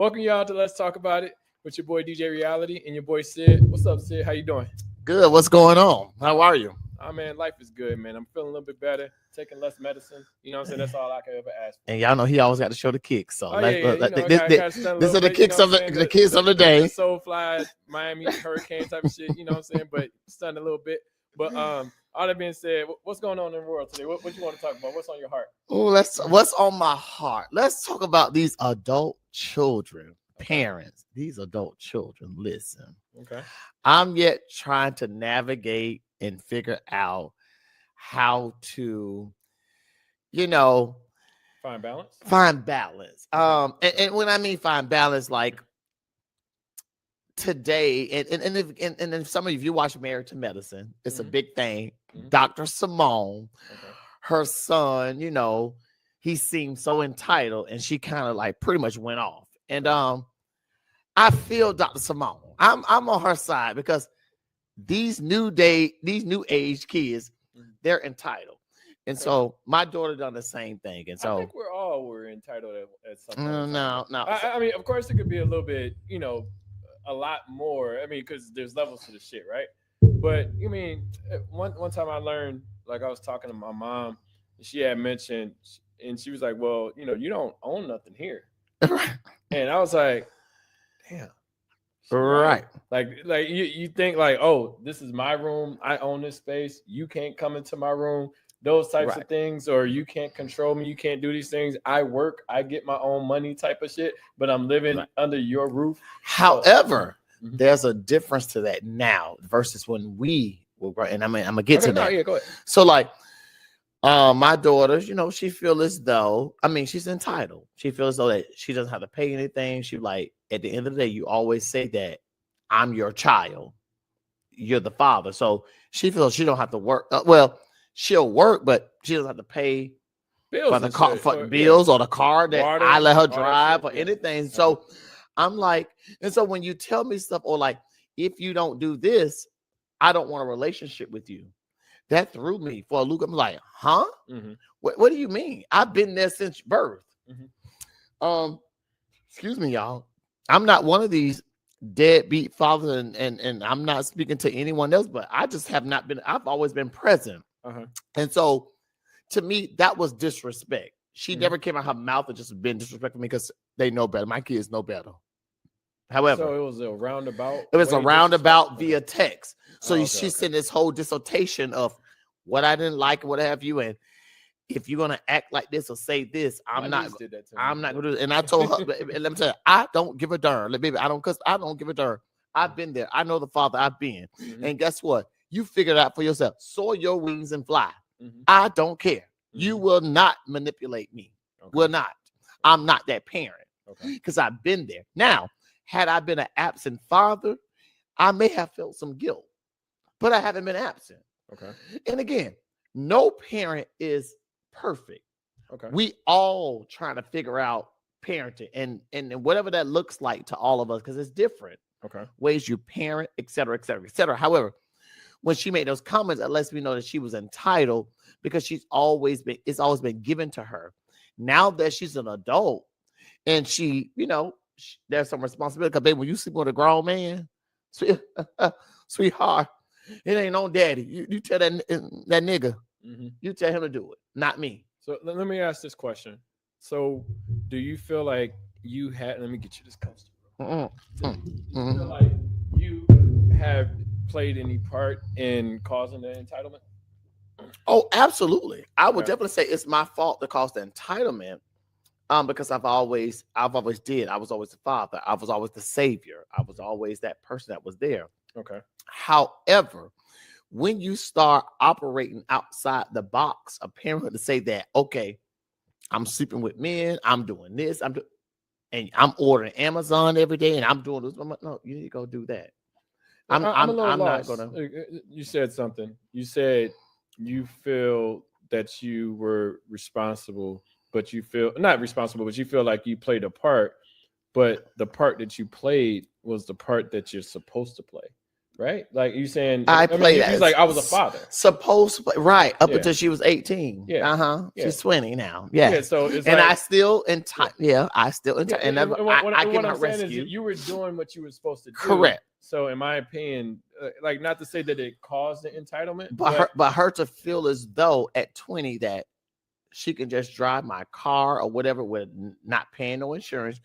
Welcome y'all to Let's Talk About It with your boy DJ Reality and your boy Sid. What's up, Sid? How you doing? Good. What's going on? How are you? Oh man, life is good, man. I'm feeling a little bit better, taking less medicine. You know what I'm saying? That's all I can ever ask for. And y'all know he always got to show the kicks. So Oh yeah, yeah. I got to stun a these little are the bit. You know kicks what of I'm saying? the kicks of the day. The Soulfly Miami Hurricane type of shit. You know what I'm saying? But stun a little bit. But all that being said, what's going on in the world today? What you want to talk about? What's on your heart? Oh, what's on my heart. Let's talk about these adult children, parents. These adult children. Listen. Okay. I'm yet trying to navigate and figure out how to, find balance. Find balance. And when I mean find balance, like today, and if some of you watch Married to Medicine, it's a big thing. Dr. Simone, her son, he seemed so entitled, and she kind of like pretty much went off. And I feel Dr. Simone. I'm on her side because these new age kids, they're entitled. And so my daughter done the same thing. And so I think we're entitled at some point. No. I mean, of course, it could be a little bit, a lot more. I mean, because there's levels to the shit, right? But I mean, one time I learned, like I was talking to my mom, and she had mentioned, and she was like, "Well, you don't own nothing here," and I was like, "Damn." Right. Like you think like, oh, this is my room. I own this space. You can't come into my room. Those types of things, or you can't control me. You can't do these things. I work. I get my own money type of shit, but I'm living under your roof. However, there's a difference to that now versus when we were growing. And I'm gonna get to that. Yeah, go ahead. So like, my daughter, she feels as though, she's entitled. She feels as though that she doesn't have to pay anything. She like, at the end of the day, you always say that I'm your child. You're the father. So she feels she don't have to work. She'll work, but she doesn't have to pay bills for the car, for bills or the car that water, I let her drive or anything. So I'm like, and so when you tell me stuff, or like, if you don't do this, I don't want a relationship with you. That threw me for a loop. I'm like, huh? What do you mean? I've been there since birth. Excuse me, y'all. I'm not one of these deadbeat fathers, and I'm not speaking to anyone else, but I just have not been. I've always been present. And so to me, that was disrespect. She never came out her mouth and just been disrespectful me because they know better. My kids know better. However, so it was a roundabout. It was a roundabout via text. So she's sent this whole dissertation of what I didn't like and what have you. And if you're gonna act like this or say this, I'm not gonna do it. And I told her, let me tell you, I don't give a darn. Baby, I don't give a darn. I've been there. I know the father I've been. And guess what? You figure it out for yourself. Soar your wings and fly. I don't care. You will not manipulate me. Will not. I'm not that parent. Because I've been there. Now, had I been an absent father, I may have felt some guilt. But I haven't been absent. And again, no parent is perfect. We all trying to figure out parenting and whatever that looks like to all of us, because it's different. Ways you parent, et cetera, et cetera, et cetera. However, when she made those comments, it lets me know that she was entitled because it's always been given to her. Now that she's an adult and she, there's some responsibility. Because baby, when you sleep with a grown man, sweetheart, it ain't on daddy. You tell that nigga, you tell him to do it, not me. So let me ask this question. So do you feel like let me get you this coaster. Do you feel like you have played any part in causing the entitlement? Oh, absolutely. I would definitely say it's my fault to cause the entitlement. Because I've always did. I was always the father. I was always the savior. I was always that person that was there. However, when you start operating outside the box of parenthood to say that, okay, I'm sleeping with men, I'm doing this, and I'm ordering Amazon every day, and I'm doing this. I'm like, no, you need to go do that. I'm not gonna. You said something. You said you feel that you were responsible, but you feel not responsible, but you feel like you played a part. But the part that you played was the part that you're supposed to play, right? Like you saying, I played. He's like, I was a father. Supposed to play, right up until she was 18. Yeah. She's 20 now. Yeah. So it's and like, I still in time. Yeah, I still in time. And I give her rescue. You were doing what you were supposed to do. Correct. So in my opinion, like not to say that it caused the entitlement, but her to feel as though at 20 that she can just drive my car or whatever with not paying no insurance.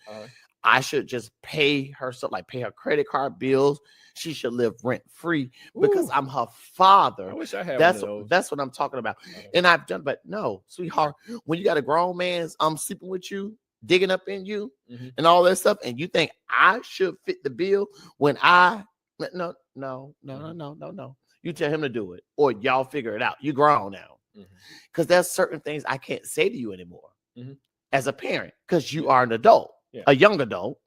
I should just pay her stuff, like pay her credit card bills. She should live rent free because I'm her father. I wish I had that's one of those. That's what I'm talking about. And I've done, but no, sweetheart, when you got a grown man sleeping with you, digging up in you, and all that stuff, and you think I should fit the bill when no. You tell him to do it, or y'all figure it out. You grown now, because there's certain things I can't say to you anymore as a parent, because you are an adult. A young adult,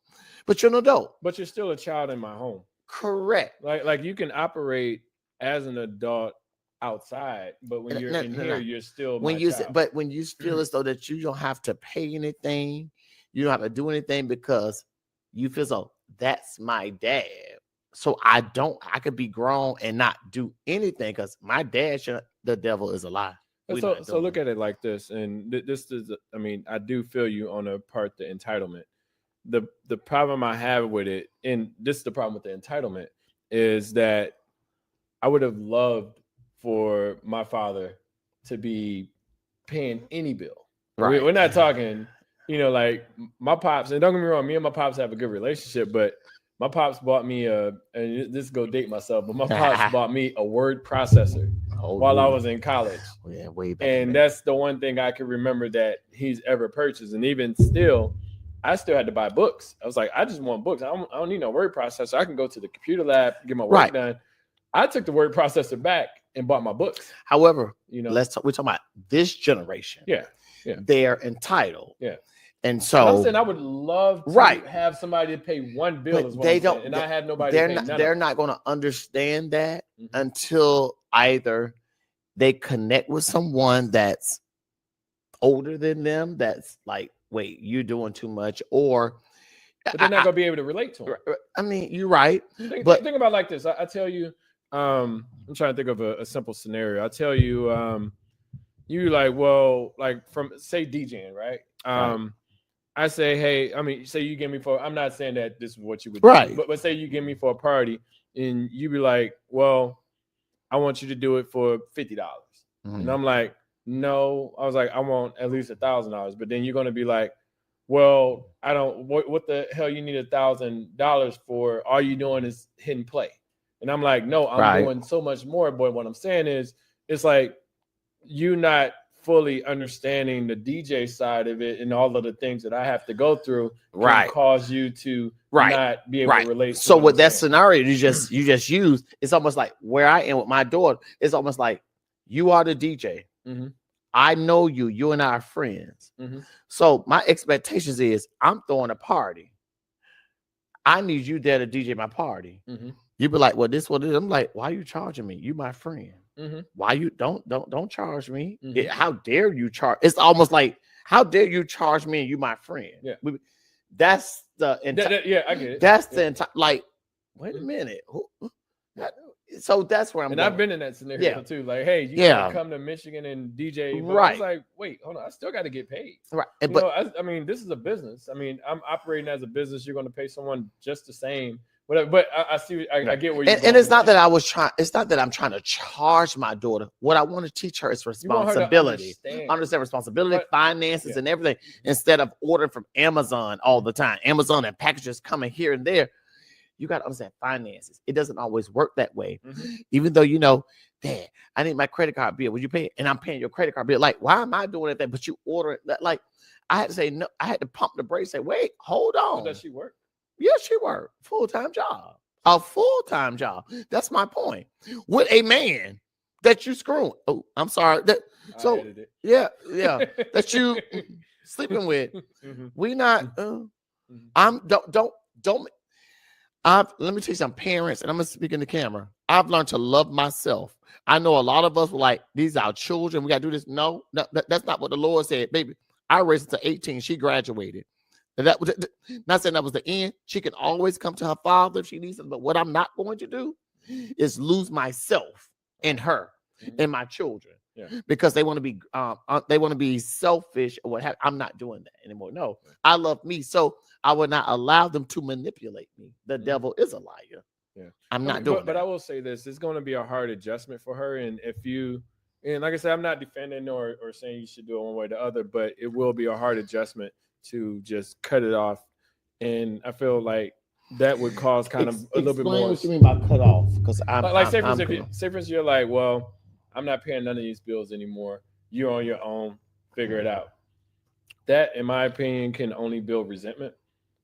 but you're an adult. But you're still a child in my home. Correct. Like you can operate as an adult outside, but when you're in here, you're still when you feel as though that you don't have to pay anything, you don't have to do anything because you feel so that's my dad. So I could be grown and not do anything because my dad the devil is a lie. So look at it like this, and this is, I do feel you on a part, the entitlement. The problem I have with it, and this is the problem with the entitlement, is that I would have loved for my father to be paying any bill. Right. We're not talking, like my pops, and don't get me wrong, me and my pops have a good relationship, but my pops bought me and this go date myself, but my pops bought me a word processor while I was in college. Yeah, way back. And that's the one thing I can remember that he's ever purchased. And even still, I still had to buy books. I was like, I just want books. I don't need no word processor. I can go to the computer lab, get my work done. I took the word processor back and bought my books. However, we're talking about this generation. Yeah. They're entitled. Yeah. And so I'm saying I would love to have somebody to pay one bill, as well. They don't, and I had nobody. They're not going to understand that until either they connect with someone that's older than them, that's like, wait, you're doing too much, or but they're not going to be able to relate to them. I mean, you're right. Think about it like this. I tell you, I'm trying to think of a simple scenario. I tell you, you like from say DJing, right? I say, hey, say you give me I'm not saying that this is what you would do, but say you give me for a party and you be like, well, I want you to do it for $50. And I'm like, no, I was like, I want at least $1,000. But then you're going to be like, well, I don't, what the hell you need $1,000 for? All you doing is hit and play. And I'm like, no, I'm doing so much more. But what I'm saying is, it's like, you not fully understanding the DJ side of it and all of the things that I have to go through can cause you to not be able to relate. So with that scenario you just use, it's almost like where I am with my daughter. It's almost like you are the DJ. I know you and I are friends. So my expectations is I'm throwing a party. I need you there to DJ my party. You be like, well, this what it is. I'm like, why are you charging me? You my friend. Why you don't charge me? How dare you charge? It's almost like, how dare you charge me and you my friend? That's the I get it. That's the entire, like, wait a minute. So that's where I'm going. I've been in that scenario too. Like, hey, you gotta come to Michigan and DJ. But I was like, wait, hold on, I still got to get paid. But I mean, this is a business. I mean, I'm operating as a business. You're going to pay someone just the same. Whatever, but I see. I get where you're going. And it's not that I was trying. It's not that I'm trying to charge my daughter. What I want to teach her is responsibility. Understand responsibility, finances, and everything. Instead of ordering from Amazon all the time, Amazon and packages coming here and there. You got to understand finances. It doesn't always work that way. Even though Dad, I need my credit card bill. Would you pay it? And I'm paying your credit card bill. Like, why am I doing it? But you order it. Like, I had to say no. I had to pump the brakes. Say, wait, hold on. Does she work? Yes, she worked. Full-time job. A full-time job. That's my point. With a man that you screwing. Oh, I'm sorry. Yeah. That you sleeping with. We not. Let me tell you something, parents, and I'm gonna speak in the camera. I've learned to love myself. I know a lot of us were like, these are our children. We gotta do this. No, that's not what the Lord said, baby. I raised her to 18. She graduated. That was not saying that was the end. She can always come to her father if she needs it. But what I'm not going to do is lose myself in her, in my children, Yeah. because they want to be selfish or what have. I'm not doing that anymore. No, I love me, so I would not allow them to manipulate me. The devil is a liar. Yeah, I'm not doing that. But I will say this: it's going to be a hard adjustment for her, and like I said, I'm not defending or saying you should do it one way or the other, but it will be a hard adjustment to just cut it off, and I feel like that would cause kind of a little bit more. What you mean by cut off? Because say for instance, you're like, well, I'm not paying none of these bills anymore. You're on your own. Figure it out. That, in my opinion, can only build resentment.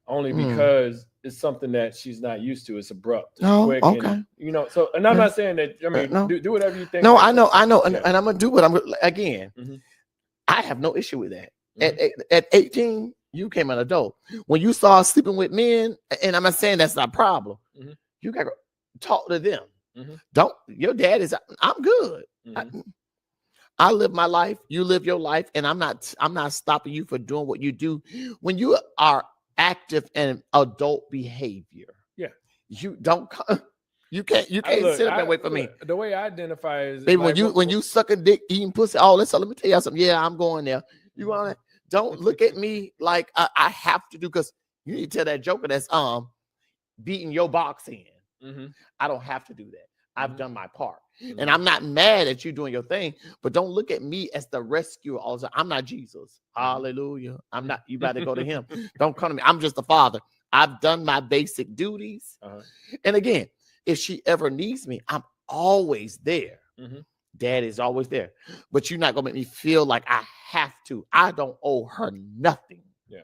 Only because it's something that she's not used to. It's abrupt, it's quick, okay. And, so. And I'm not saying that. I mean, do whatever you think. No, I know, and I'm gonna do what I'm again. I have no issue with that. At 18, you became an adult. When you start sleeping with men, and I'm not saying that's not a problem. You gotta talk to them. Don't. Your dad is. I'm good. I live my life. You live your life, and I'm not stopping you for doing what you do. When you are active in adult behavior, you don't. You can't sit up and wait for me. The way I identify is, baby, when you suck a dick, eating pussy. Oh, let me tell you something. Yeah, I'm going there. You want to? Don't look at me like I have to do, because you need to tell that joker that's beating your box in. I don't have to do that. I've done my part. And I'm not mad at you doing your thing, but don't look at me as the rescuer. Also, I'm not Jesus. Hallelujah. I'm not. You better go to him. Don't come to me. I'm just the father. I've done my basic duties. And again, if she ever needs me, I'm always there. Dad is always there. But you're not going to make me feel like I have to. I don't owe her nothing. Yeah.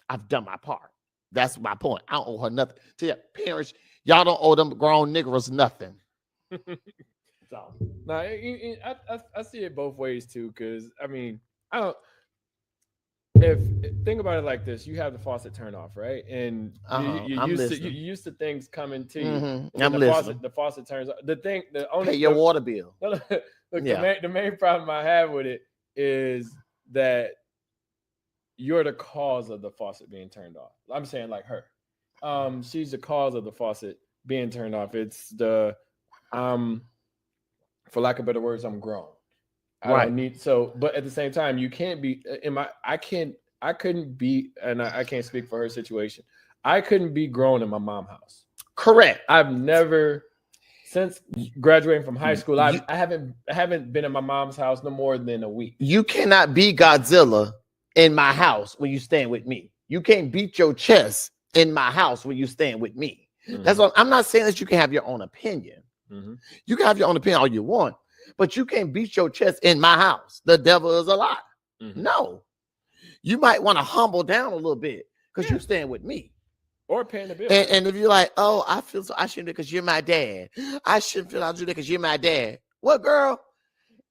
I've done my part. That's my point. I don't owe her nothing. To your parents, y'all don't owe them grown niggers nothing. So, now, I see it both ways too, because I mean, I don't. If think about it like this, you have the faucet turned off, right? And you're used to things coming to you. I'm listening. The faucet turns off. The only pay your water bill. Look, the main problem I have with it is that you're the cause of the faucet being turned off. I'm saying like her. She's the cause of the faucet being turned off. It's the for lack of better words, I'm grown. I don't need but at the same time, you can't be I couldn't be, and I can't speak for her situation. I couldn't be grown in my mom's house. Correct. I've never, since graduating from high school, I haven't been in my mom's house no more than a week. You cannot be Godzilla in my house when you stand with me. You can't beat your chest in my house when you stand with me. That's what I'm not saying that you can have your own opinion. You can have your own opinion all you want, but you can't beat your chest in my house. The devil is a lie. No, you might want to humble down a little bit because you stand with me. Or paying the bill. And if you're like, oh, I feel so I shouldn't because you're my dad. I shouldn't feel I'll do that because you're my dad. What, girl?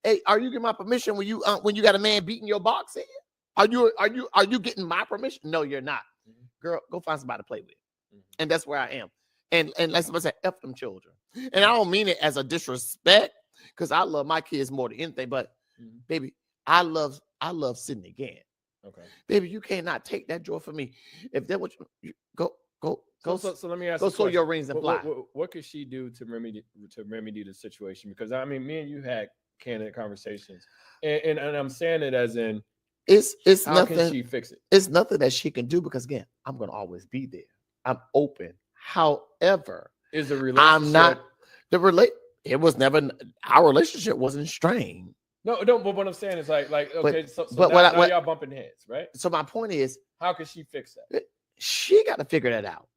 Hey, are you getting my permission when you got a man beating your box in? Are you getting my permission? No, you're not. Girl, go find somebody to play with. And that's where I am. And like somebody said, F them children. And I don't mean it as a disrespect, because I love my kids more than anything. But baby, I love Sydney again. Okay. Baby, you cannot take that joy from me. If that what you go. So let me ask. Go sew your rings and fly. What could she do to remedy the situation? Because I mean, me and you had candid conversations, and I'm saying it as in it's how nothing. Can she fix it? It's nothing that she can do, because again, I'm gonna always be there. I'm open. However, is the relationship? I'm not It was never, our relationship wasn't strained. No. But what I'm saying is like okay. But now y'all bumping heads, right? So my point is, how can she fix that? She got to figure that out.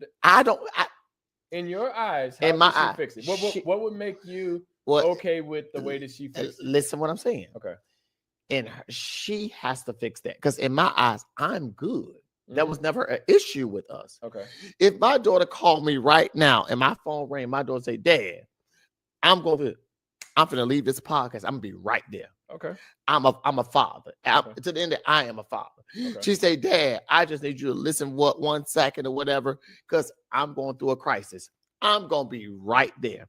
In your eyes, how can she fix it? What would make you okay with the way that she fixes it? Listen what I'm saying. Okay. And she has to fix that, because in my eyes, I'm good. That was never an issue with us. Okay. If my daughter called me right now and my phone rang, my daughter say, Dad, I'm going to leave this podcast. I'm going to be right there. Okay. I'm a father. Okay. To the end, I am a father. Okay. She say, Dad, I just need you to listen 1 second or whatever, because I'm going through a crisis. I'm going to be right there.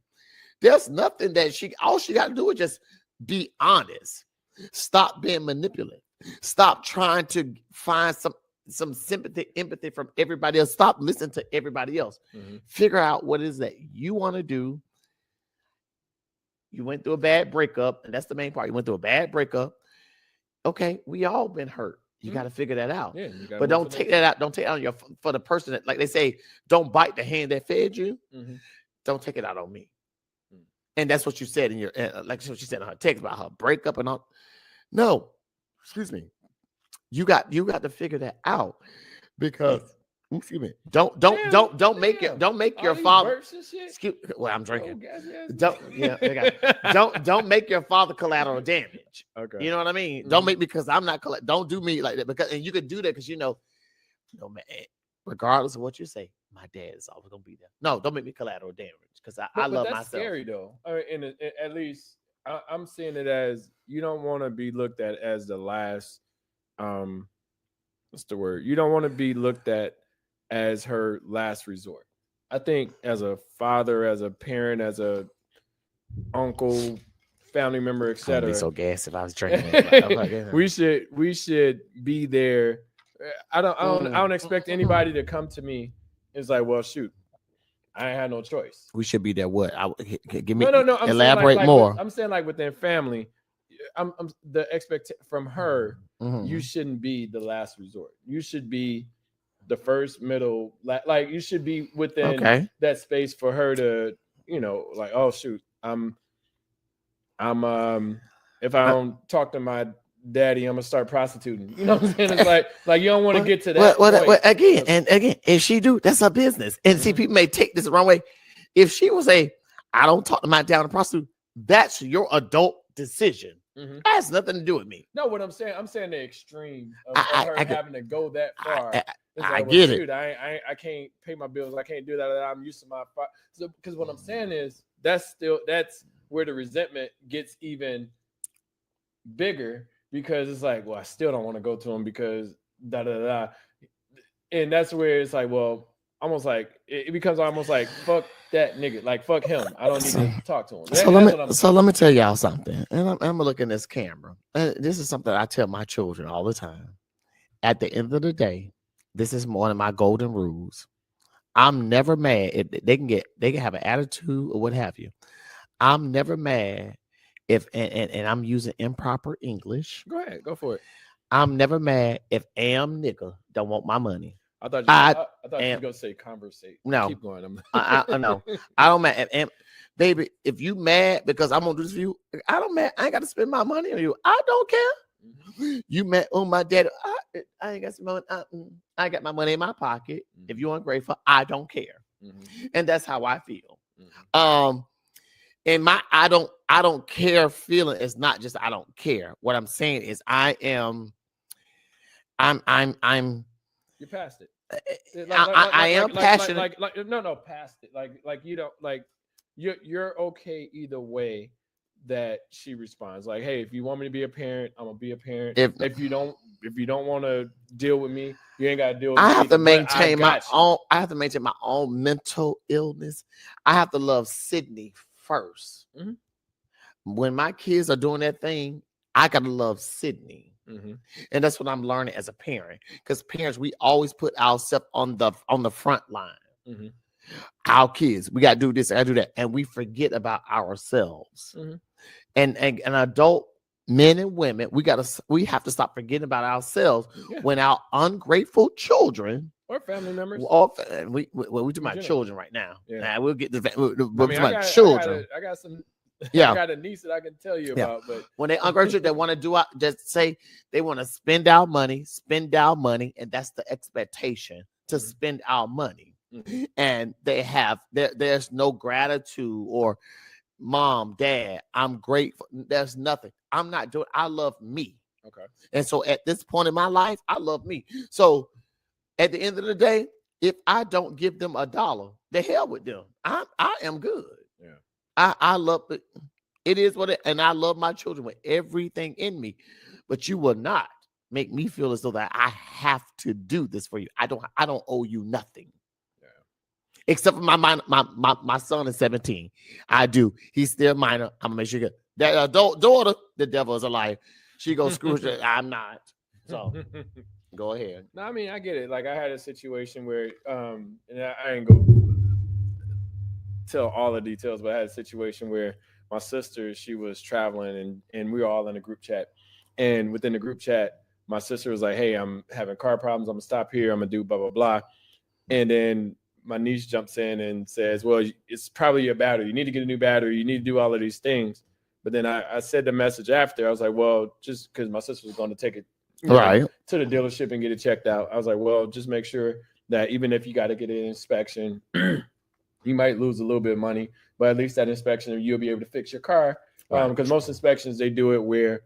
There's nothing that all she got to do is just be honest. Stop being manipulative. Stop trying to find some sympathy, empathy from everybody else. Stop listening to everybody else. Figure out what it is that you want to do. You went through a bad breakup, and that's the main part. You went through a bad breakup. Okay, we all been hurt. You got to figure that out. Yeah, but don't take that out. Don't take it out on your for the person that, like they say, don't bite the hand that fed you. Don't take it out on me. And that's what you said in your, like what she said in her text about her breakup and all. No, excuse me. You got to figure that out because. Excuse me. Don't make your father. Well, I'm drinking. Don't make your father collateral damage. Okay. You know what I mean? Don't make me because I'm not. Don't do me like that because and you could do that because no man. Regardless of what you say, my dad is always gonna be there. No, don't make me collateral damage because I love that's myself. Scary though. At least I'm seeing it as you don't want to be looked at as the last. What's the word? You don't want to be looked at as her last resort. I think as a father, as a parent, as a uncle, family member, etc. I'd be so gassed if I was drinking. we should be there. I don't expect anybody to come to me. It's like, well, shoot, I ain't had no choice. We should be there. What? Give me no. I'm elaborate saying more. I'm saying like within family. I'm the expect from her. You shouldn't be the last resort. You should be the first, middle, like you should be within that space for her to, like, oh shoot, I'm if I don't talk to my daddy, I'm gonna start prostituting. You know what I'm saying? It's like you don't want to get to that. Again, if she do, that's her business. And see, people may take this the wrong way. If she was I don't talk to my dad, I'm a prostitute. That's your adult decision. That has nothing to do with me. No, what I'm saying the extreme of her having to go that far. I get it. I can't pay my bills. I can't do that. I'm used to my because what I'm saying is that's where the resentment gets even bigger because it's like, well, I still don't want to go to him because and that's where it's like, well, almost like it becomes almost like fuck that nigga, like fuck him. I don't need to talk to him. So let me tell y'all something, and I'm gonna look in this camera. And this is something I tell my children all the time. At the end of the day, this is one of my golden rules. I'm never mad if they can have an attitude or what have you. I'm never mad if and I'm using improper English. Go ahead, go for it. I'm never mad if nigga don't want my money. I thought you were gonna say conversate. No, keep going. I know. I don't mad. And baby, if you mad because I'm gonna do this for you, I don't mad. I ain't got to spend my money on you. I don't care. You mad on my dad? I ain't got some money. I got my money in my pocket. If you're ungrateful, I don't care. And that's how I feel. And my I don't care feeling is not just I don't care. What I'm saying is I'm you're past it. I am passionate. No, past it. Like you don't like you're okay either way that she responds. Like, hey, if you want me to be a parent, I'm gonna be a parent. If you don't want to deal with me, you ain't gotta deal with me. I have to maintain my own. I have to maintain my own mental illness. I have to love Sydney first. When my kids are doing that thing, I gotta love Sydney. And that's what I'm learning as a parent. Because parents, we always put ourselves on the front line. Our kids, we gotta do this, I gotta do that, and we forget about ourselves. And adult men and women, we have to stop forgetting about ourselves when our ungrateful children or family members. We talking about children right now. Now we'll get to children. I got some. I got a niece that I can tell you about, but when they ungrateful, they want to do just say they want to spend our money, and that's the expectation to spend our money. And they have there's no gratitude or mom, dad, I'm grateful. There's nothing. I'm not doing. I love me. Okay. And so at this point in my life, I love me. So at the end of the day, if I don't give them $1, the hell with them. I am good. Yeah. I love it. It is what it, and I love my children with everything in me. But you will not make me feel as though that I have to do this for you. I don't owe you nothing. Yeah. Except for my son is 17. I do. He's still minor. I'm gonna make sure that adult daughter, the devil is a liar. She goes screw it. I'm not. So go ahead. No, I mean I get it. Like I had a situation where and I ain't go tell all the details, but I had a situation where my sister, she was traveling, and we were all in a group chat. And within the group chat, my sister was like, "Hey, I'm having car problems. I'm gonna stop here. I'm gonna do blah blah blah." And then my niece jumps in and says, "Well, it's probably your battery. You need to get a new battery. You need to do all of these things." But then I said the message after. I was like, "Well, just because my sister was going to take it right to the dealership and get it checked out." I was like, "Well, just make sure that even if you got to get an inspection, you might lose a little bit of money, but at least that inspection, you'll be able to fix your car." Because most inspections, they do it where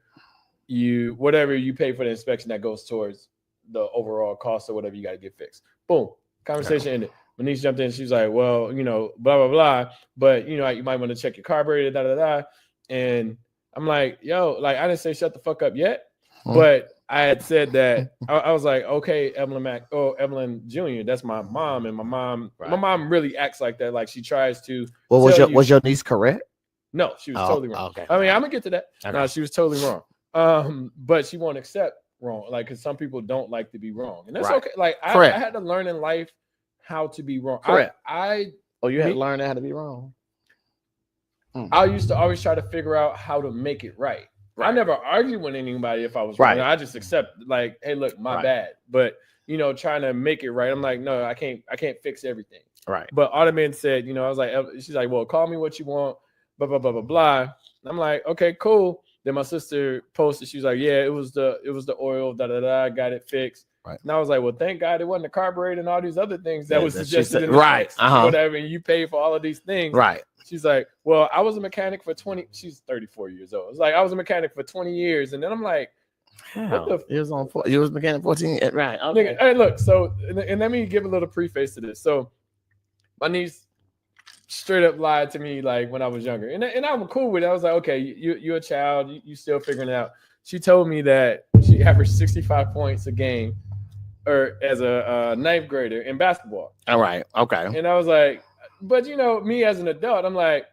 whatever you pay for the inspection, that goes towards the overall cost of whatever you got to get fixed. Boom. Conversation ended. My niece jumped in. She was like, "Well, blah, blah, blah. But, you might want to check your carburetor, da, da, da." And I'm like, "Yo, like, I didn't say shut the fuck up yet." But I had said that I was like, "Okay, Evelyn Jr., that's my mom." And my mom really acts like that. Like, she tries to. Well, was your niece correct? No, she was totally wrong. Okay. I mean, I'm gonna get to that. Okay. No, she was totally wrong. But she won't accept wrong, like, because some people don't like to be wrong, and that's okay. Like, I had to learn in life how to be wrong. Correct. You had to learn how to be wrong. I used to always try to figure out how to make it right. I never argued with anybody if I was wrong. I just accept, like, "Hey, look, my bad." But trying to make it right, I'm like, "No, I can't fix everything." Right. But Ottoman said, I was like, she's like, "Well, call me what you want, blah blah blah blah blah." I'm like, "Okay, cool." Then my sister posted, she was like, "Yeah, it was the oil, da da da, got it fixed." Right. And I was like, "Well, thank God it wasn't the carburetor and all these other things that was suggested in the text, whatever, and you pay for all of these things." Right. She's like, "Well, I was a mechanic for 20." She's 34 years old. It's like, "I was a mechanic for 20 years." And then I'm like, you was a mechanic 14, right? Okay. Hey, look, so and let me give a little preface to this. So my niece straight up lied to me, like, when I was younger, and I'm cool with it. I was like, "Okay, you're a child, you still figuring it out." She told me that she averaged 65 points a game, or as a ninth grader in basketball. All right, okay. And I was like, but me as an adult, I'm like,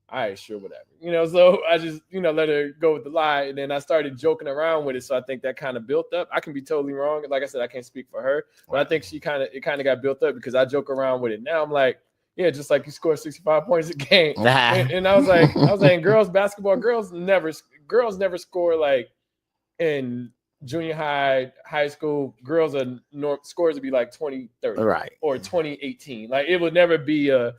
"All right, sure, whatever." So I just let her go with the lie, and then I started joking around with it. So I think that kind of built up. I can be totally wrong. Like I said, I can't speak for her, but I think it kind of got built up because I joke around with it. Now I'm like, "Yeah, just like you score 65 points a game." And I was like, girls basketball, girls never score like in junior high school. Girls scores would be like 20-30, right, or 20-18. Like, it would never be a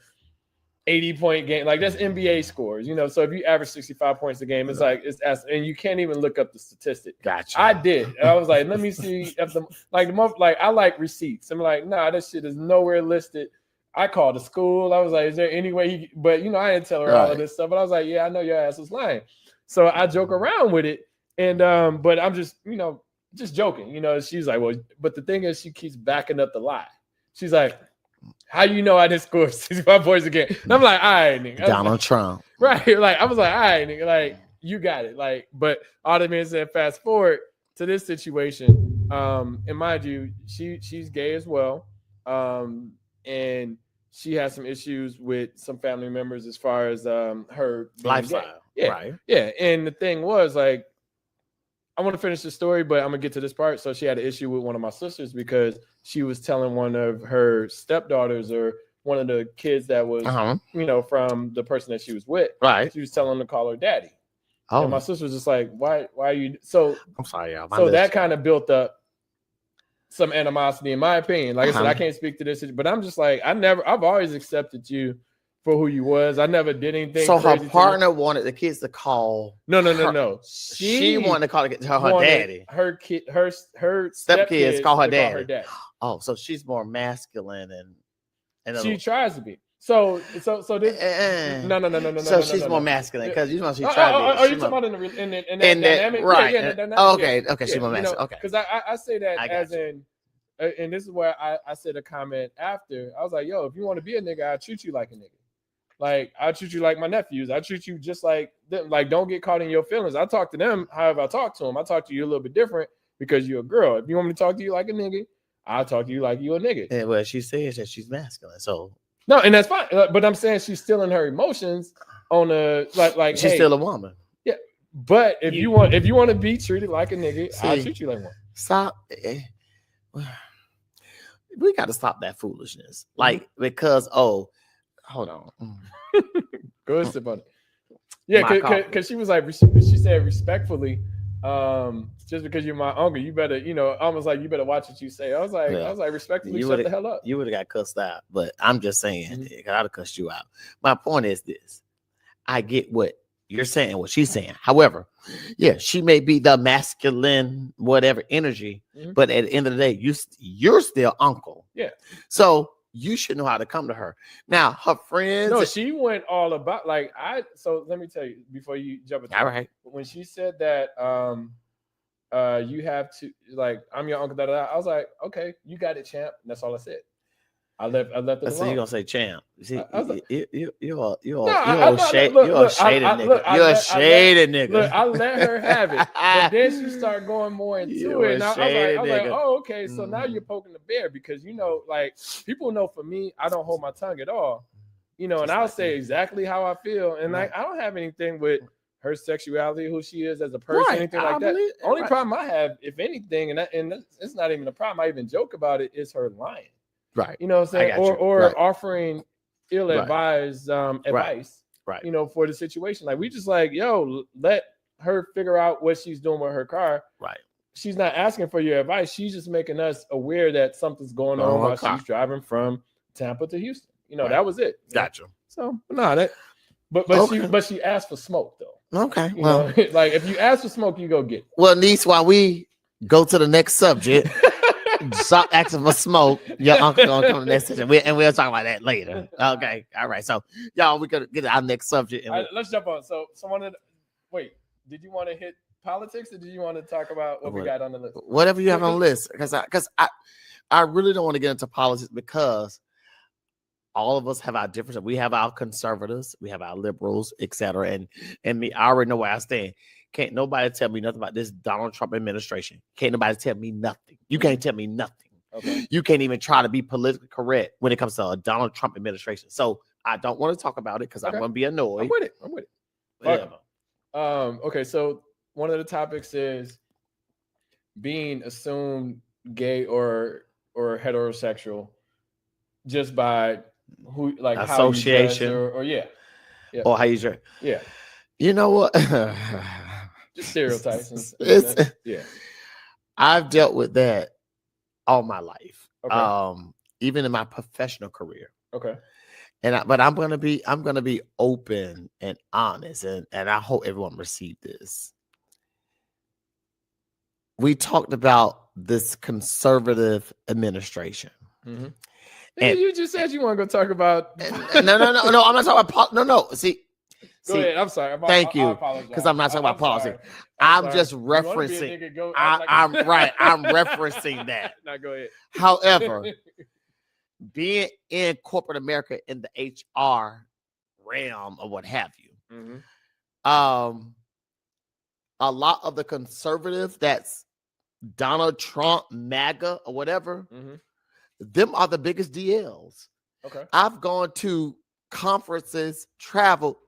80-point game. Like, that's NBA scores, So if you average 65 points a game, it's like and you can't even look up the statistic. Gotcha. I did. And I was like, let me see if I like receipts. I'm like, nah, that shit is nowhere listed. I called the school. I was like, "Is there any way?" But I didn't tell her all of this stuff. But I was like, "Yeah, I know your ass was lying." So I joke around with it, and but I'm just just joking. She's like, "Well," but the thing is, she keeps backing up the lie. She's like, "How I didn't score 65 points again?" And I'm like, "All right, nigga." Donald Trump. Right. Like, I was like, "All right, nigga, like, you got it." Like, but Ottoman said, fast forward to this situation. And mind you, she's gay as well. And she has some issues with some family members as far as her lifestyle. Yeah. Right. Yeah. And the thing was, like, I want to finish the story, but I'm gonna get to this part. So she had an issue with one of my sisters because she was telling one of her stepdaughters, or one of the kids that was, from the person that she was with. Right. She was telling them to call her daddy. Oh. And my sister was just like, "Why are you?" So I'm sorry, y'all. So that kind of built up some animosity, in my opinion. Like I said, I can't speak to this, but I'm just like, I've always accepted you for who you was. I never did anything. So her partner wanted the kids to call. No. She wanted to call her daddy. Her stepkids call her daddy. Oh, so she's more masculine and she tries to be. So this no. So she's more masculine because she tries to be. Are you talking about in that dynamic? Right. Yeah, okay. She's more masculine. Okay. Because I say that as in, and this is where I said a comment after. I was like, "Yo, if you want to be a nigga, I treat you like a nigga. Like, I treat you like my nephews. I treat you just like them. Like, don't get caught in your feelings. I talk to them however I talk to them. I talk to you a little bit different because you're a girl. If you want me to talk to you like a nigga, I'll talk to you like you a nigga." And well, she says that she's masculine, so no, and that's fine. But I'm saying she's still in her emotions on a like she's still a woman. Yeah, but if you want to be treated like a nigga, I'll treat you like one. Stop. We got to stop that foolishness. Like, because hold on. Go ahead, sip on it. Yeah, because she was like, she said respectfully, just because you're my uncle, you better, almost like you better watch what you say. I was like, respectfully, shut the hell up. You would have got cussed out, but I'm just saying, I'd have cussed you out. My point is this: I get what you're saying, what she's saying. However, yeah, she may be the masculine, whatever energy, but at the end of the day, you're still uncle. Yeah. So you should know how to come to her. Now, her friends. No, she went all about so let me tell you before you jump into all right. When she said that you have to, like, I'm your uncle, I was like, okay, you got it, champ. And that's all I said. I left it alone. So you're gonna say champ. See, you're a shady nigga. You're a shady nigga. Look, I let her have it. But then she started going more into it. And I was like, oh, okay. So now you're poking the bear because, like, people know for me, I don't hold my tongue at all. And I'll say exactly how I feel. And I don't have anything with her sexuality, who she is as a person, anything like that. Only problem I have, if anything, and it's not even a problem, I even joke about it, is her lying. Right. You know what I'm saying? Or offering ill-advised advice, for the situation. Like, we just like, let her figure out what she's doing with her car. Right. She's not asking for your advice. She's just making us aware that something's going on while she's driving from Tampa to Houston. That was it. Gotcha. So, but she asked for smoke, though. Okay. Like, if you ask for smoke, you go get it. Well, niece, while we go to the next subject, stop asking for smoke. Your uncle gonna come to the next session, and we'll talk about that later. Okay, all right. So, y'all, we gonna get our next subject. Let's jump on. So, wait. Did you want to hit politics, or did you want to talk about what we got on the list? Whatever you have on the list, because I really don't want to get into politics because all of us have our differences. We have our conservatives, we have our liberals, etc. And me, I already know where I stand. Can't nobody tell me nothing about this Donald Trump administration. Can't nobody tell me nothing. You can't tell me nothing. Okay. You can't even try to be politically correct when it comes to a Donald Trump administration. So I don't want to talk about it because I'm going to be annoyed. I'm with it. Yeah. Okay, so one of the topics is being assumed gay or heterosexual just by who, like, association, how you dress or or how you dress. Yeah. You know what? Just stereotypes. Yeah. I've dealt with that all my life. Okay. Even in my professional career. Okay. But I'm gonna be open and honest, and I hope everyone received this. We talked about this conservative administration. Mm-hmm. And you just said you want to go talk about. No. I'm not talking about. No. See. Go ahead. I'm sorry. Thank you, because I'm not talking about policy. I'm just referencing. I'm right. I'm referencing that. Now go ahead. However, being in corporate America in the HR realm or what have you, a lot of the conservative that's Donald Trump, MAGA, or whatever, them are the biggest DLs. Okay. I've gone to conferences, traveled.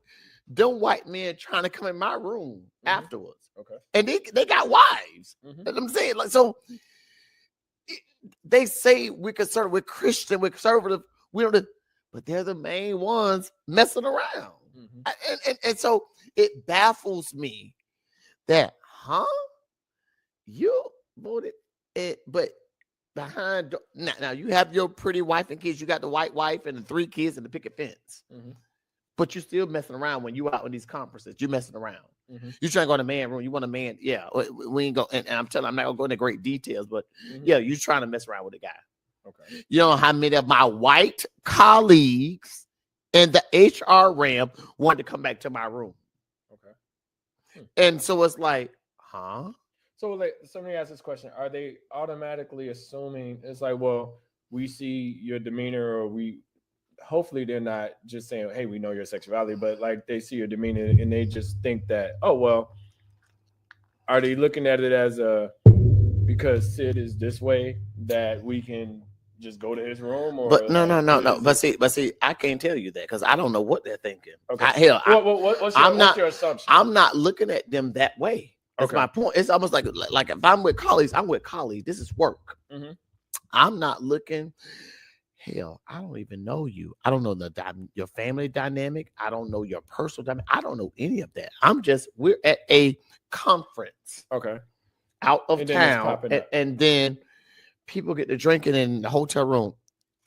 Them white men trying to come in my room afterwards. Okay. And they got wives. And I'm saying, like, so they say we're conservative, we're Christian, we're conservative, we don't, but they're the main ones messing around. And so it baffles me that, you voted it, but behind now you have your pretty wife and kids, you got the white wife and the 3 kids and the picket fence. But you're still messing around when you out in these conferences. You're messing around. You're trying to go in the man room. You want a man. Yeah, we ain't go. And I'm not going to go into great details, but yeah, you're trying to mess around with a guy. Okay. You know how many of my white colleagues in the HR realm wanted to come back to my room. Okay. And so it's like, So let me ask this question. Are they automatically assuming it's like, well, we see your demeanor, or hopefully they're not just saying, hey, we know your sexuality, but like they see your demeanor and they just think that, oh, well, are they looking at it as because Sid is this way that we can just go to his room? Or but no. But see, I can't tell you that because I don't know what they're thinking. Okay. What's your assumption? I'm not looking at them that way. That's my point. It's almost like if I'm with colleagues, I'm with colleagues. This is work. I'm not looking. Hell, I don't even know you. I don't know your family dynamic. I don't know your personal dynamic. I don't know any of that. We're at a conference. Okay. Out of town. And then people get to drinking in the hotel room.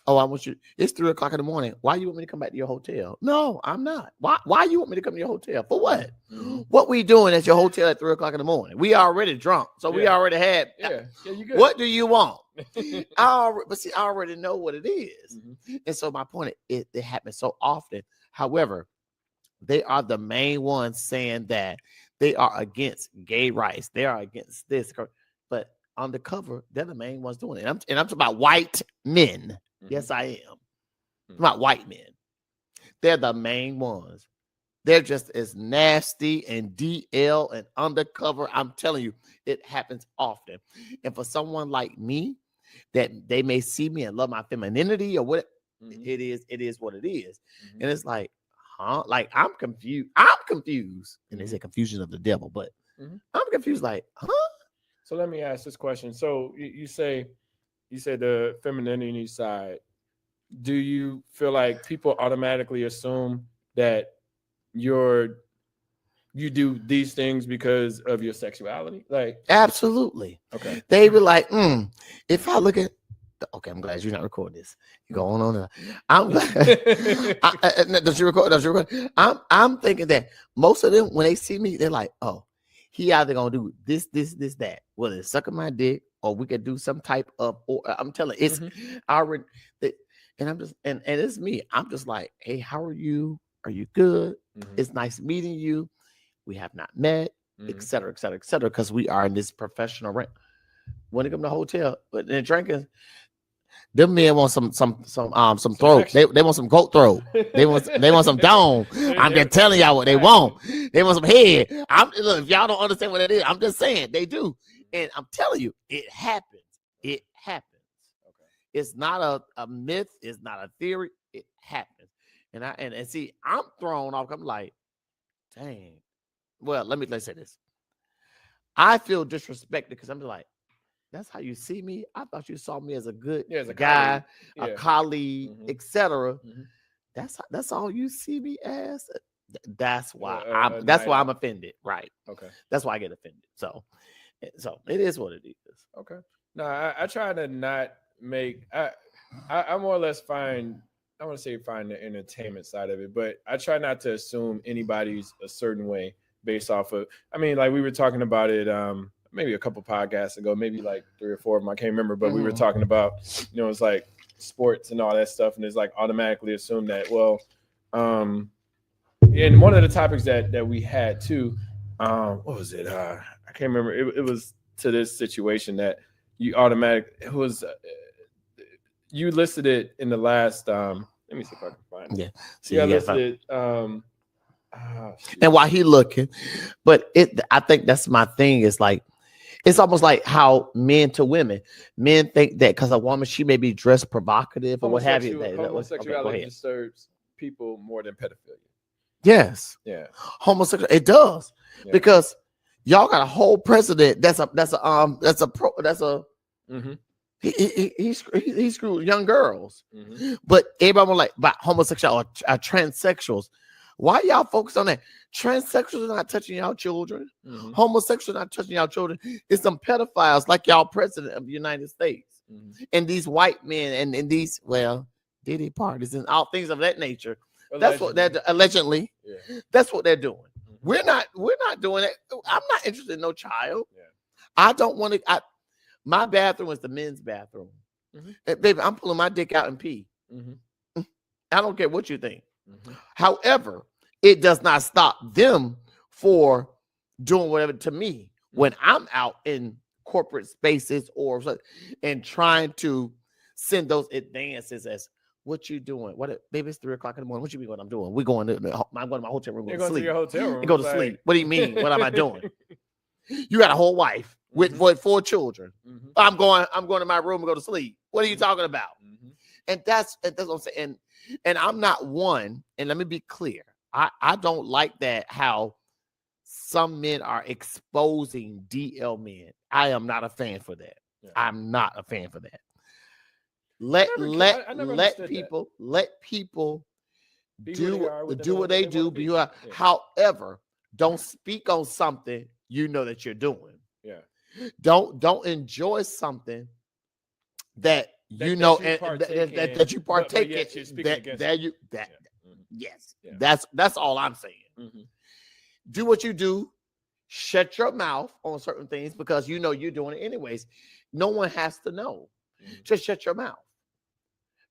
Oh, I want you. It's 3:00 in the morning. Why you want me to come back to your hotel? No, I'm not. Why you want me to come to your hotel? For what? Mm-hmm. What we doing at your hotel at 3:00 in the morning? We already drunk. So we already had. Yeah, you good. What do you want? I already know what it is. Mm-hmm. And so my point is, it happens so often. However, they are the main ones saying that they are against gay rights. They are against this. But undercover, they're the main ones doing it. And I'm talking about white men. Mm-hmm. Yes, I am. Mm-hmm. Not white men. They're the main ones. They're just as nasty and DL and undercover. I'm telling you, it happens often. And for someone like me, that they may see me and love my femininity or what it is what it is. Mm-hmm. And it's like, huh? Like I'm confused. And they say confusion of the devil, but I'm confused. Like, huh? So let me ask this question. So you say the femininity side. Do you feel like people automatically assume that you do these things because of your sexuality? Like, absolutely. Okay. They be like, if I look at, okay, I'm glad you're not recording this. You're going on. I'm glad. Does you record? I'm thinking that most of them, when they see me, they're like, oh, he either gonna do this, that. Whether it's sucking my dick or we could do some type of. Or I'm telling you, it's already. And I'm just and it's me. I'm just like, hey, how are you? Are you good? Mm-hmm. It's nice meeting you. We have not met, et cetera, et cetera, et cetera, because we are in this professional rank. When they come to the hotel, but they're drinking, them men want some throat. They want some goat throat. They want some dome. I'm just telling y'all what they want. They want some head. Look, if y'all don't understand what it is, I'm just saying they do. And I'm telling you, it happens. It happens. Okay. It's not a myth. It's not a theory. It happens. And see, I'm thrown off. I'm like, dang. Well, let's say this. I feel disrespected because I'm like, that's how you see me. I thought you saw me as a good guy, a colleague, etc. That's all you see me as. That's why I'm offended. Right. Okay. That's why I get offended. So it is what it is. Okay. No, I try to not make. I more or less find. I want to say find the entertainment side of it, but I try not to assume anybody's a certain way based off of. I mean, like we were talking about it. Maybe a couple podcasts ago, maybe like 3 or 4 of them, I can't remember, but we were talking about, it's like sports and all that stuff, and it's like automatically assume that, well, and one of the topics that we had too, what was it? I can't remember. It was to this situation that you you listed it in the last, let me see if I can find it. Yeah. So I listed it, and while he looking, but I think that's my thing is like, it's almost like how men to women. Men think that because a woman, she may be dressed provocative or what have you. Homosexuality disturbs people more than pedophilia. Yes. Yeah. Homosexual. It does. Yeah. Because y'all got a whole president he screwed young girls. But everybody was like about homosexual or transsexuals. Why y'all focus on that? Transsexuals are not touching y'all children. Homosexuals are not touching y'all children. It's some pedophiles like y'all president of the United States. And these white men and these, Diddy parties and all things of that nature. Allegedly. That's what they're allegedly. Yeah. That's what they're doing. We're not doing it. I'm not interested in no child. Yeah. I don't want to. My bathroom is the men's bathroom. And baby, I'm pulling my dick out and pee. I don't care what you think. However, it does not stop them for doing whatever to me when I'm out in corporate spaces and trying to send those advances as what you doing? Baby, it's 3:00 in the morning. What you mean? What I'm doing? I'm going to my hotel room. You're going to your hotel room. And go to sleep. What do you mean? What am I doing? You got a whole wife with 4 children. I'm going to my room and go to sleep. What are you talking about? And that's what I'm saying. And I'm not one, and let me be clear. I don't like that how some men are exposing DL men. I am not a fan for that. Yeah. I'm not a fan for that. let people do what they do. However, don't speak on something you know that you're doing. Yeah. Don't enjoy something that you know that you partake in. Yes. That's all I'm saying. Mm-hmm. Do what you do. Shut your mouth on certain things because you know you're doing it anyways. No one has to know. Mm-hmm. Just shut your mouth.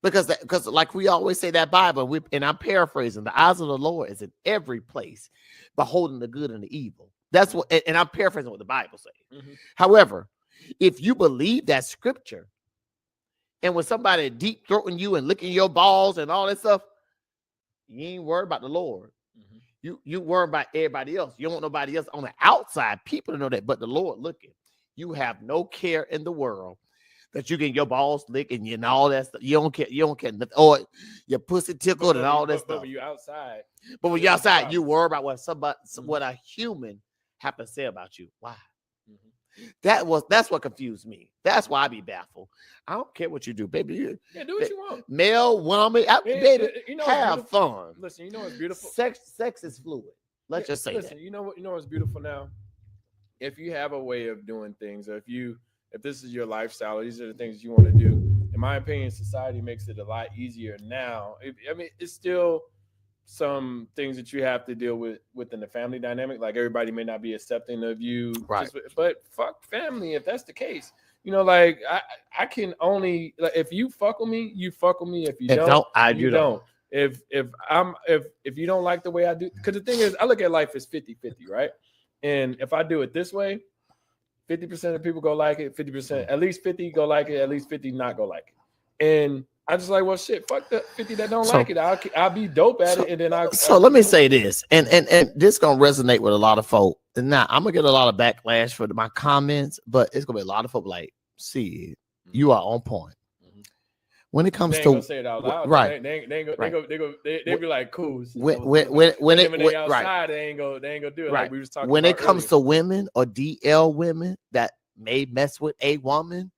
Because like we always say that Bible, and I'm paraphrasing, the eyes of the Lord is in every place, beholding the good and the evil. That's what, and I'm paraphrasing what the Bible says. Mm-hmm. However, if you believe that scripture, and when somebody deep throating you and licking your balls and all that stuff, you ain't worried about the Lord. Mm-hmm. You worry about everybody else. You don't want nobody else on the outside people to know that, but the Lord looking. You have no care in the world that you get your balls licked and all that stuff. You don't care. You don't care. Or your pussy tickled and all that stuff. But when you're outside. You worry about what what a human have to say about you. Why? Mm-hmm. That's what confused me. That's why I be baffled. I don't care what you do, baby. Do what you want. Male, woman, baby, have fun. Listen, you know what's beautiful? Sex is fluid. Let's just say that. You know what's beautiful now? If you have a way of doing things, or if this is your lifestyle, or these are the things you want to do, in my opinion, society makes it a lot easier now. It's still some things that you have to deal with within the family dynamic. Like everybody may not be accepting of you, right? But fuck family if that's the case. Like I can only, like, if you fuck with me, you fuck with me. If you don't, you don't. If you don't like the way I do, because the thing is, I look at life as 50-50, right? And if I do it this way, 50% of people go like it, 50%, at least 50 go like it, at least 50 not go like it. And I just like, well, shit, fuck the 50 that don't like it. I'll be dope at it, and then let me say this, and this gonna resonate with a lot of folk. And now I'm gonna get a lot of backlash for my comments, but it's gonna be a lot of folk like, see, you are on point. When it comes to say it out loud, right? They be like, cool. When they outside, they ain't gonna do it. Right. Like we was talking when about it comes to women or DL women that may mess with a woman,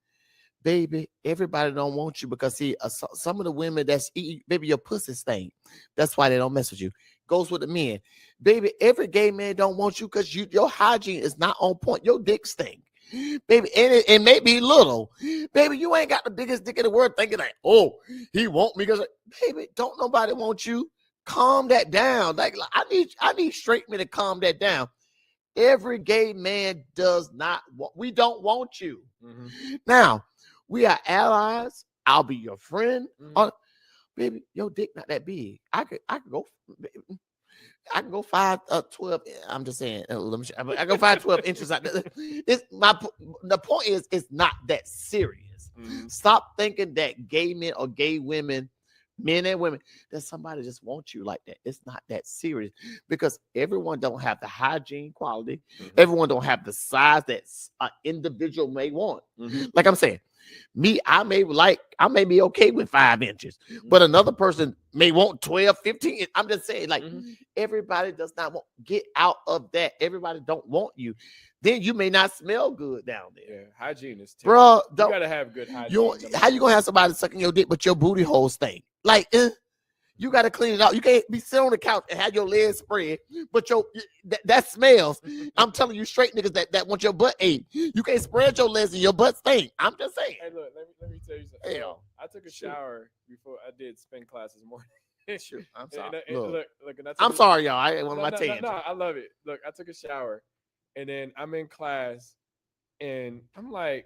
baby, everybody don't want you because see, some of the women that's baby, your pussy stink. That's why they don't mess with you. Goes with the men, baby. Every gay man don't want you because your hygiene is not on point. Your dick stink. Baby, and it may be little. Baby, you ain't got the biggest dick in the world thinking like, oh, he want me because, baby, don't nobody want you. Calm that down. Like I need straight men to calm that down. Every gay man does not want, we don't want you. Mm-hmm. Now, we are allies. I'll be your friend. Mm-hmm. Baby, your dick not that big. I could go. I can go 5'12". I'm just saying. I go 5'12" inches. The point is, it's not that serious. Mm-hmm. Stop thinking that gay men or gay women, men and women, that somebody just wants you like that. It's not that serious because everyone don't have the hygiene quality. Mm-hmm. Everyone don't have the size that an individual may want. Mm-hmm. Like I'm saying, me, I may be okay with 5 inches, but another person may want 12, 15. I'm just saying, like, everybody does not want, get out of that. Everybody don't want you. Then you may not smell good down there. Yeah, hygiene is terrible. Bro, you gotta have good hygiene. How you gonna have somebody sucking your dick, but your booty hole stink? Like, you got to clean it out. You can't be sitting on the couch and have your legs spread, but that smells. I'm telling you straight, niggas that want your butt ate. You can't spread your legs and your butt stink. I'm just saying. Hey, look, let me tell you something. Hell, I took a shower before I did spin class this morning. Sure. I'm sorry. Look, I'm sorry, y'all. I ain't one of my tangents. No, I love it. Look, I took a shower, and then I'm in class, and I'm like,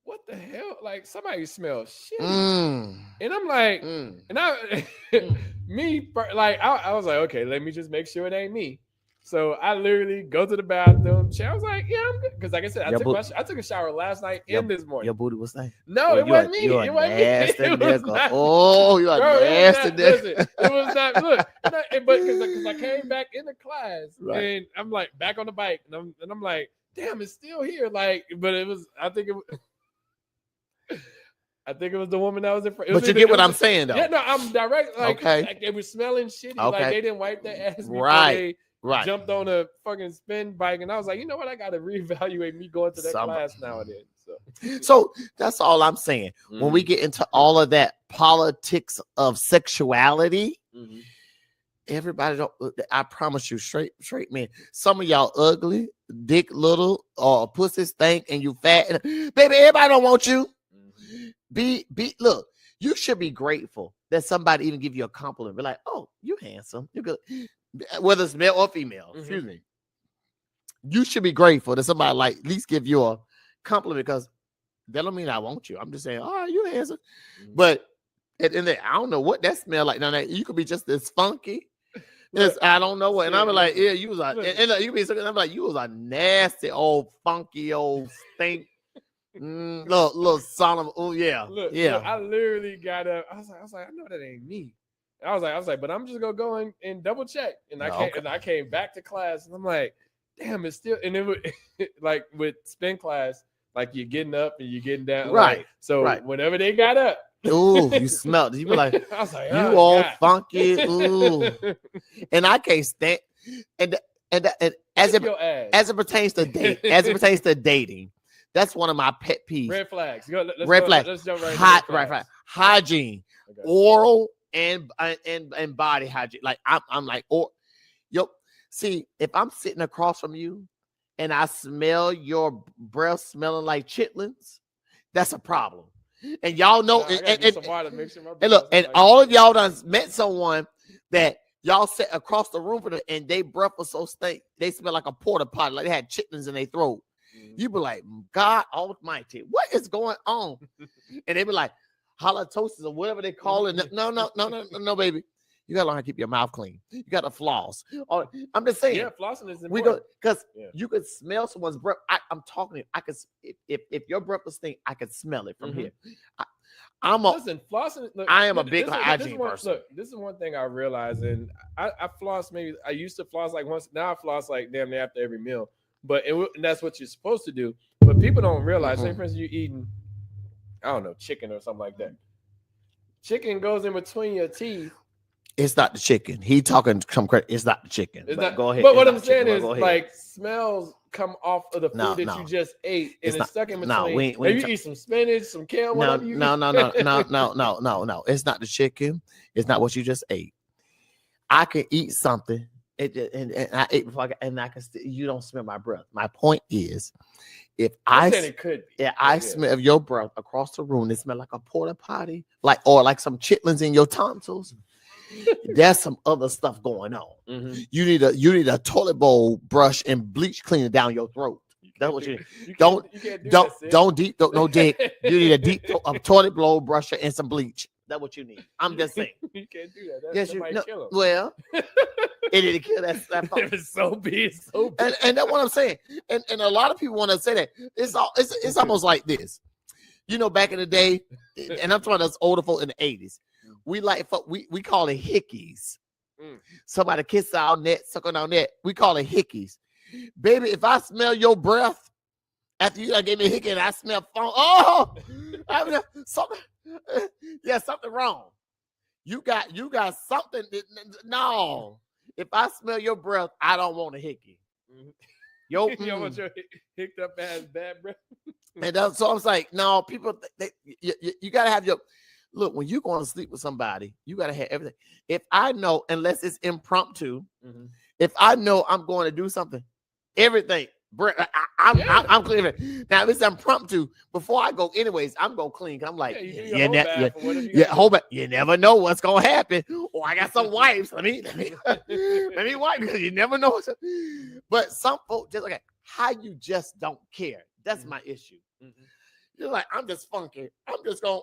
what the hell? Like, somebody smells shitty. And I'm like, and I, I was like, okay, let me just make sure it ain't me. So I literally go to the bathroom. I was like, yeah, I'm good. Because like I said, I took a shower last night and this morning. Your booty was nice. No, it wasn't me. It wasn't me. Oh, you are nasty. Listen, it was not. Look, but because I came back into class and I'm like back on the bike and I'm like, damn, it's still here. Like, but it was. I think it was the woman that was in front. But you get what I'm saying, though. Yeah, no, I'm direct. Like, like they were smelling shitty. Okay. Like they didn't wipe their ass before they jumped on a fucking spin bike. And I was like, you know what? I got to reevaluate me going to that class nowadays. So that's all I'm saying. When we get into all of that politics of sexuality, everybody don't. I promise you, straight man. Some of y'all ugly, dick little, or pussy stink, and you fat. Baby, everybody don't want you. Look. You should be grateful that somebody even give you a compliment. Be like, oh, you handsome. You're good. Whether it's male or female. Excuse me. You should be grateful that somebody like at least give you a compliment, because that don't mean I want you. I'm just saying, all right, you handsome. But at the end of the day, I don't know what that smell like. Now, you could be just this funky. I don't know what. And I'm like, yeah, you was like, and you be I'm like, you was a nasty old funky old stink. Little son of yeah. Look, I literally got up. I was like, I know that ain't me. I was like, but I'm just gonna go and double check. And I came back to class, and I'm like, damn, it's still. And then like with spin class, like you're getting up and you're getting down, right? Like, so whenever they got up, ooh, you smelled. You be like, I was like, you all God. Funky, ooh. And I can't stand. And as it pertains to dating. That's one of my pet peeves. Red flags. Red flags. Let's jump right. Hygiene, okay. Oral and body hygiene. Like I'm like, see, if I'm sitting across from you and I smell your breath smelling like chitlins, that's a problem. And y'all know. And look, and all of y'all done met someone that y'all sat across the room from them, and they breath was so stink, they smell like a porta potty, like they had chitlins in their throat. You be like, God almighty, what is going on? And they be like, halitosis or whatever they call it. No, baby. You gotta learn how to keep your mouth clean. You gotta floss. I'm just saying. Yeah, flossing is important. Because you could smell someone's breath. I'm talking to you. I could, if your breath was stink, I could smell it from here. Listen, flossing. Look, I am a big hygiene person. Look, this is one thing I realized, and I floss. Maybe I used to floss like once. Now I floss like damn near after every meal. But and that's what you're supposed to do. But people don't realize. Say, for instance, you're eating, I don't know, chicken or something like that. Chicken goes in between your teeth. It's not the chicken. He talking some credit. It's not the chicken. Go ahead. But what I'm saying is, like, smells come off of the food that you just ate, and it's stuck in between. Maybe you eat some spinach, some kale. No. It's not the chicken. It's not what you just ate. I can eat something. And I ate before I can still, you don't smell my breath. My point is, if I smell your breath across the room, it smell like a porta potty, or like some chitlins in your tonsils. There's some other stuff going on. You need a toilet bowl brush and bleach cleaner down your throat. That's what you need. Don't dig. You need a deep toilet bowl brusher and some bleach. That's what you need. I'm just saying. You can't do that. That kill him. Well, it didn't kill that. It's so big, so big. And that's what I'm saying. And a lot of people want to say that it's almost like this. You know, back in the day, and I'm talking about us older folk in the 80s. We call it hickeys. Somebody kiss our neck, suck on our neck. We call it hickeys. Baby, if I smell your breath after you gave me a hickey and I smell something wrong. You got something. No, if I smell your breath, I don't want a hickey. You don't want your hicked up ass bad breath. And so I was like, no, people, you gotta have your look when you're going to sleep with somebody. You gotta have everything. If I know, unless it's impromptu, if I know I'm going to do something, everything. I'm clean. Now, if it's impromptu, before I go, anyways, I'm gonna clean. I'm like, hold back. You never know what's gonna happen. Or I got some wipes. Let me wipe because you never know. But some folks just like how you just don't care. That's my issue. You're like, I'm just funky. I'm just gonna.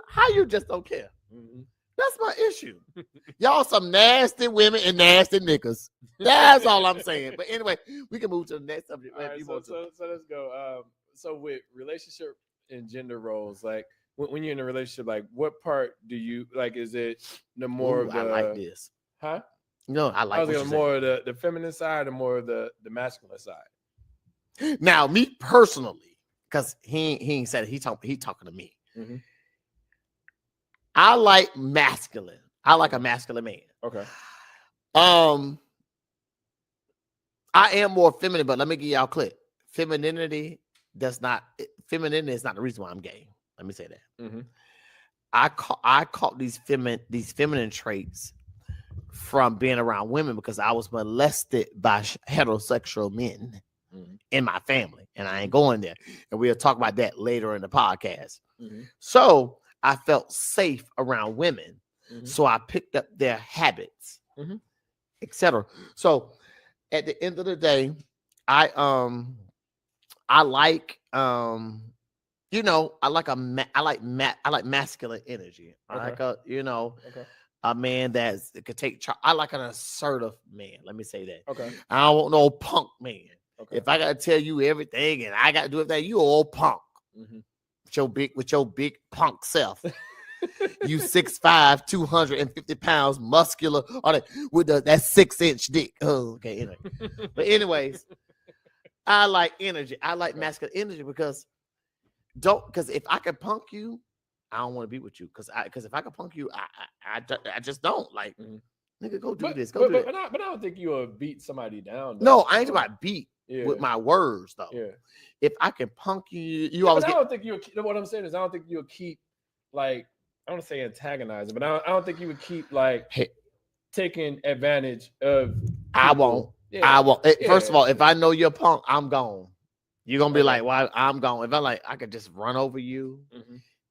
How you just don't care? That's my issue. Y'all some nasty women and nasty niggas. That's all I'm saying. But anyway, we can move to the next subject. Right, so let's go. So with relationship and gender roles, like when you're in a relationship, like what part do you like? Is it the more of the? I like this. Huh? No, I like. I was more of the feminine side or more of the masculine side. Now, me personally, because he ain't said it. He talking to me. I like masculine. I like a masculine man. Okay. I am more feminine, but let me give y'all a clip. Femininity That's not femininity is not the reason why I'm gay. Let me say that. Mm-hmm. I caught these feminine traits from being around women because I was molested by heterosexual men in my family, and I ain't going there. And we'll talk about that later in the podcast. Mm-hmm. So I felt safe around women, so I picked up their habits, etc. So at the end of the day, I like I like masculine energy. I like a a man that could take charge. I like an assertive man. Let me say that. Okay. I don't want no punk man. Okay. If I gotta tell you everything and I gotta do everything, you old punk. With your big punk self. You 6'5", 250 pounds, muscular, all that with that 6-inch dick. Oh, okay. Anyway. But anyways, I like energy. I like masculine energy because if I can punk you, I don't want to be with you. Because if I can punk you, I just don't like. Nigga, go do this. Go do that. But I don't think you'll beat somebody down. Though. No, I ain't about beat with my words though. Yeah. If I can punk you always. I don't think you. What I'm saying is, I don't think you'll keep like. I don't want to say antagonizing, but I don't think you would keep like taking advantage of. People. I won't. Yeah. I won't. First of all, if I know you're punk, I'm gone. You're gonna be like, "Well, I'm gone." If I'm like, I could just run over you.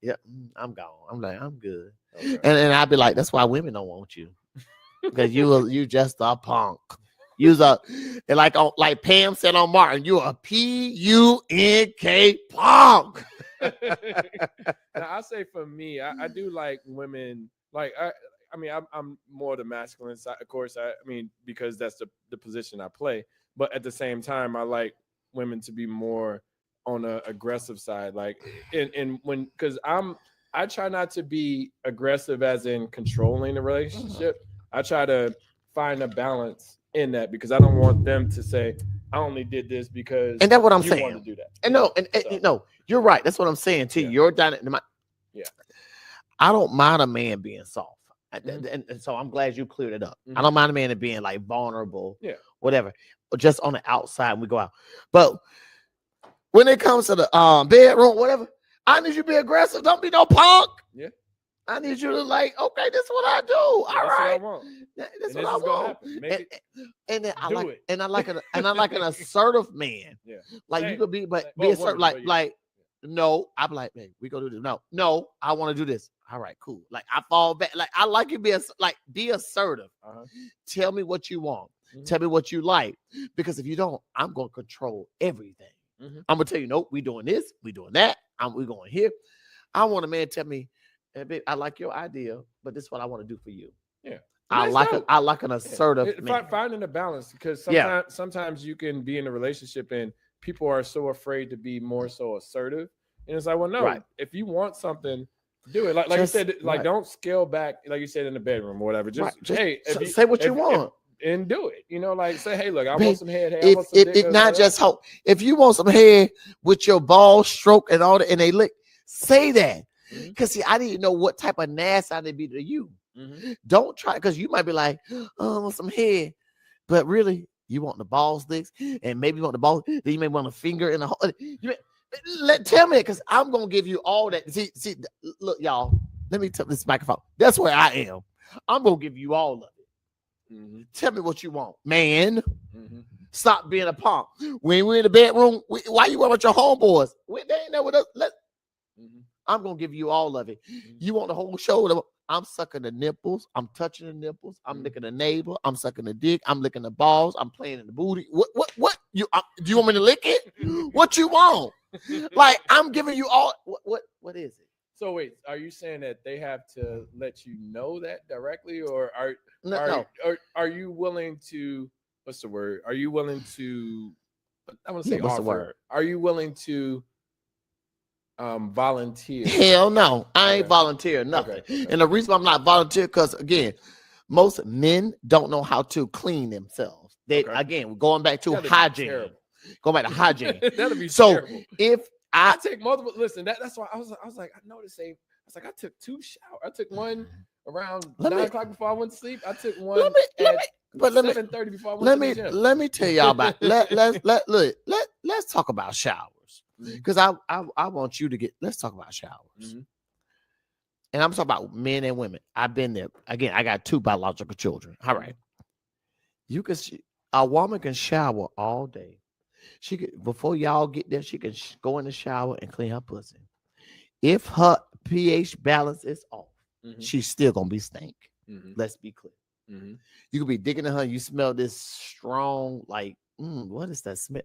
Yeah, I'm gone. I'm like, I'm good. Okay. And I'd be like, that's why women don't want you because you just a punk. You's like Pam said on Martin, you a PUNK punk. Now, I say for me, I do like women. Like I mean, I'm more the masculine side, of course. I mean, because that's the position I play. But at the same time, I like women to be more on a aggressive side. Like, because I try not to be aggressive as in controlling the relationship. I try to find a balance in that because I don't want them to say I only did this because and that's what I'm saying. Want to do that. And no, you're right. That's what I'm saying to you. You're dynamic. Yeah, I don't mind a man being soft. And so I'm glad you cleared it up. I don't mind a man being like vulnerable, whatever, or just on the outside when we go out. But when it comes to the bedroom, whatever, I need you to be aggressive. Don't be no punk. Yeah, I need you to like, okay, this is what I do. All right, that's what I want. And then I like, and I like an assertive man. Yeah, like you could be, but be assertive, like. No, I'm like, man, we gonna do this. No, I want to do this. All right, cool. Like I fall back. Like I like you be assertive. Tell me what you want. Tell me what you like. Because if you don't, I'm gonna control everything. I'm gonna tell you, nope, we doing this, we doing that. We going here. I want a man to tell me, hey, babe, I like your idea, but this is what I want to do for you. Yeah. I like an assertive man. Finding a balance because sometimes you can be in a relationship and people are so afraid to be more so assertive. And it's like, well, no, if you want something, do it. Like you said, don't scale back, like you said, in the bedroom or whatever. Just say what you want. And do it. Like say, hey, look, I want some head. Hey, I want some dick, not just hope. If you want some head with your ball stroke and all that, and they lick, say that. Because see, I didn't know what type of nasty I need to be to you. Don't try, because you might be like, oh, I want some head. But really, you want the balls licks, and maybe you want the balls, then you may want a finger in the hole. Tell me, because I'm gonna give you all that. See, look, y'all. Let me tell this microphone. That's where I am. I'm gonna give you all of it. Tell me what you want, man. Stop being a punk. When we're in the bedroom, why you with your homeboys? They ain't there with us. I'm gonna give you all of it. You want the whole show? I'm sucking the nipples. I'm touching the nipples. I'm licking the navel. I'm sucking the dick. I'm licking the balls. I'm playing in the booty. What? Do you want me to lick it? What you want? Like I'm giving you all. What is it? So wait, are you saying that they have to let you know that directly, or are you willing to? What's the word? Are you willing to? I want to say offer. The word? Are you willing to? Volunteer? Hell no, I ain't volunteer nothing. And the reason I'm not volunteer because again, most men don't know how to clean themselves. Again, we're going back to hygiene. Going back to hygiene. That'll be so terrible. If I take multiple, listen, that's why I was like, I noticed I was like, I took 2 showers. I took one around 9 o'clock before I went to sleep. I took one at 7:30 before I went to the gym. Let me tell y'all about let's talk about showers. Because I want you to get. Let's talk about showers. Mm-hmm. And I'm talking about men and women. I've been there. Again, I got 2 biological children. All right. A woman can shower all day. She could, before y'all get there, she can go in the shower and clean her pussy. If her pH balance is off, she's still gonna be stink. Let's be clear. You could be digging in her, you smell this strong, like, what is that smell?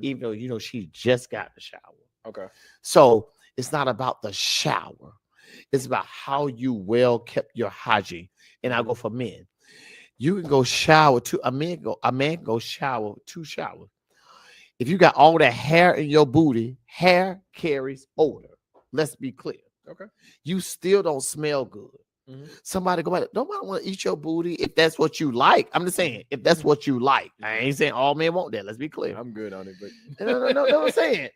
Even though you know she just got the shower. Okay. So it's not about the shower. It's about how you well kept your hygiene. And I'll go for men. You can go shower a man can go shower 2 showers. If you got all that hair in your booty, hair carries odor. Let's be clear. Okay. You still don't smell good. Somebody go back. Nobody want to eat your booty if that's what you like. I'm just saying, if that's what you like. I ain't saying all men want that. Let's be clear. I'm good on it, but no, I'm saying.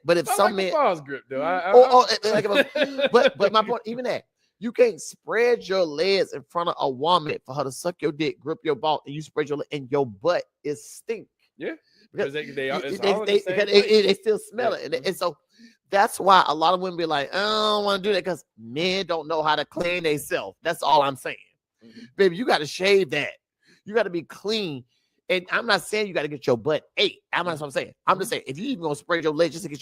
But if some men false grip though, but my point, even that, you can't spread your legs in front of a woman for her to suck your dick, grip your ball, and you spread your leg, and your butt is stink. Yeah, because they still smell it, and so. That's why a lot of women be like, I don't want to do that because men don't know how to clean themselves. That's all I'm saying. Baby, you got to shave that. You got to be clean. And I'm not saying you got to get your butt ate. That's what I'm saying. I'm just saying, if you even going to spread your legs just to get if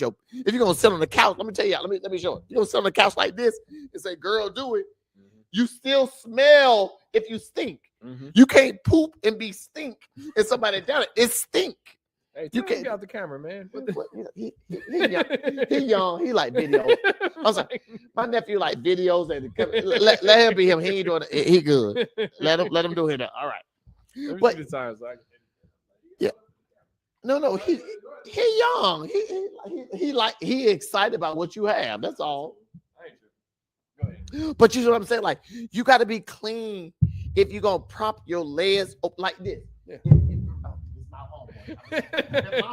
you're going to sit on the couch, let me tell you, let me show it. You're going to sit on the couch like this and say, girl, do it. You still smell if you stink. You can't poop and be stink and somebody down it. It stink. Hey, you can't get out the camera, man. He young. He like videos. I'm sorry. My nephew like videos and let him be him. He ain't doing it. He good. Let him do it. All right. But yeah, no. He young. He excited about what you have. That's all. Go ahead. But you know what I'm saying? Like you got to be clean if you're gonna prop your legs up like this. Yeah. My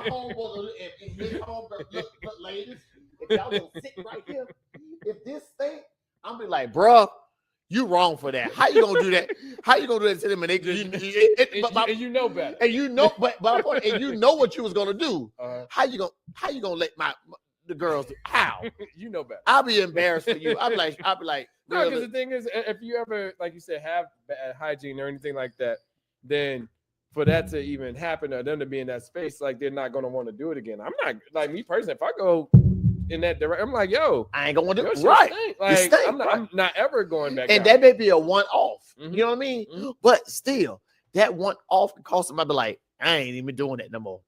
homeboy and his homeboy, look, ladies, if y'all gonna sit right here, if this thing, I'm be like, bro, you wrong for that. How you gonna do that? How you gonna do that to them? And you know better. And you know, but and you know what you was gonna do. How you gonna let the girls do? How? You know better. I'll be embarrassed for you. I'll be like, no, because the thing is, if you ever, like you said, have bad hygiene or anything like that, then for that to even happen or them to be in that space, like they're not gonna want to do it again. I'm not like me personally. If I go in that direction, I'm like, yo, I ain't gonna want to do it. Right. Like I'm not ever going back. And that may be a one-off. You know what I mean? But still, that one-off can cause somebody like, I ain't even doing that no more.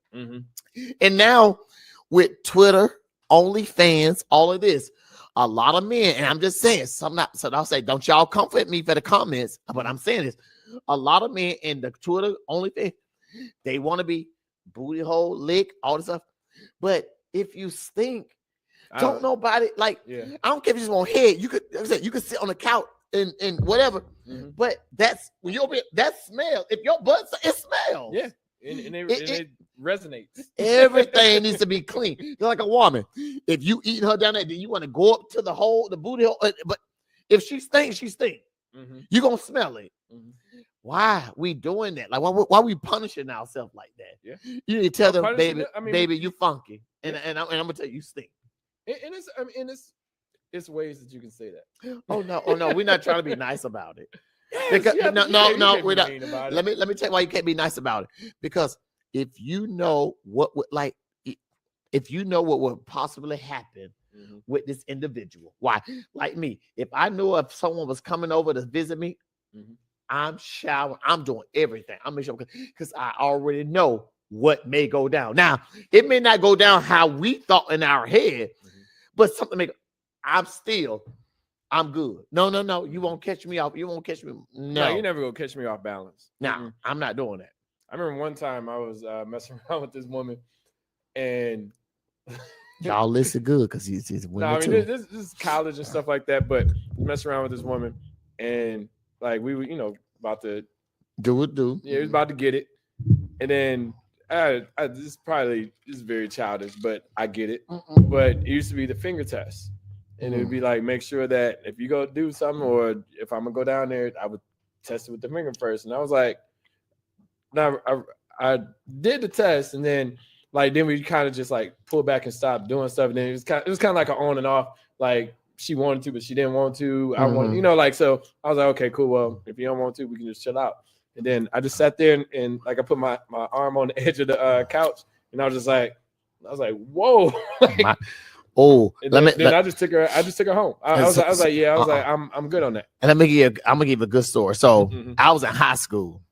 And now with Twitter, OnlyFans, all of this, a lot of men, and I'm just saying, so I'll say, don't y'all comfort me for the comments, but I'm saying this. A lot of men in the Twitter OnlyFans, they want to be booty hole, lick, all this stuff. But if you stink, don't nobody like. Yeah. I don't care if you just want head. You could sit on the couch and whatever. But that's when you open that smell. If your butt, it smells. Yeah, and it resonates. Everything needs to be clean. You're like a woman. If you eating her down there, then you want to go up to the booty hole. But if she stinks, she stinks. You're gonna smell it. Why we doing that? Like why we punishing ourselves like that? Yeah. You need to tell them, baby, you funky, and I'm gonna tell you stink. And it's ways that you can say that. Oh no, we're not trying to be nice about it. Because no, we're not. Let me tell you why you can't be nice about it. Because if you know what would possibly happen with this individual, why? Like me, if I knew if someone was coming over to visit me. I'm showering. I'm doing everything. I'm making sure because I already know what may go down. Now, it may not go down how we thought in our head, but something I'm good. No. You won't catch me off. You won't catch me. No, you're never gonna catch me off balance. No, I'm not doing that. I remember one time I was messing around with this woman, and y'all listen good because he's women too. This is college and stuff like that. But messing around with this woman, and like we were, about to do it. Yeah, he was about to get it, and then this is very childish, but I get it. But it used to be the finger test, and it would be like make sure that if you go do something or if I'm gonna go down there, I would test it with the finger first. And I was like, now I did the test, and then like then we kind of just like pull back and stop doing stuff. And then it was kind of like an on and off. Like she wanted to, but she didn't want to. I want, you know, like so. I was like, okay, cool. Well, if you don't want to, we can just chill out. And then I just sat there and like I put my arm on the edge of the couch, and I was like, whoa. Like, then I just took her home. I was like, yeah, I was like, I'm good on that. And I'm gonna give a good story. So I was in high school.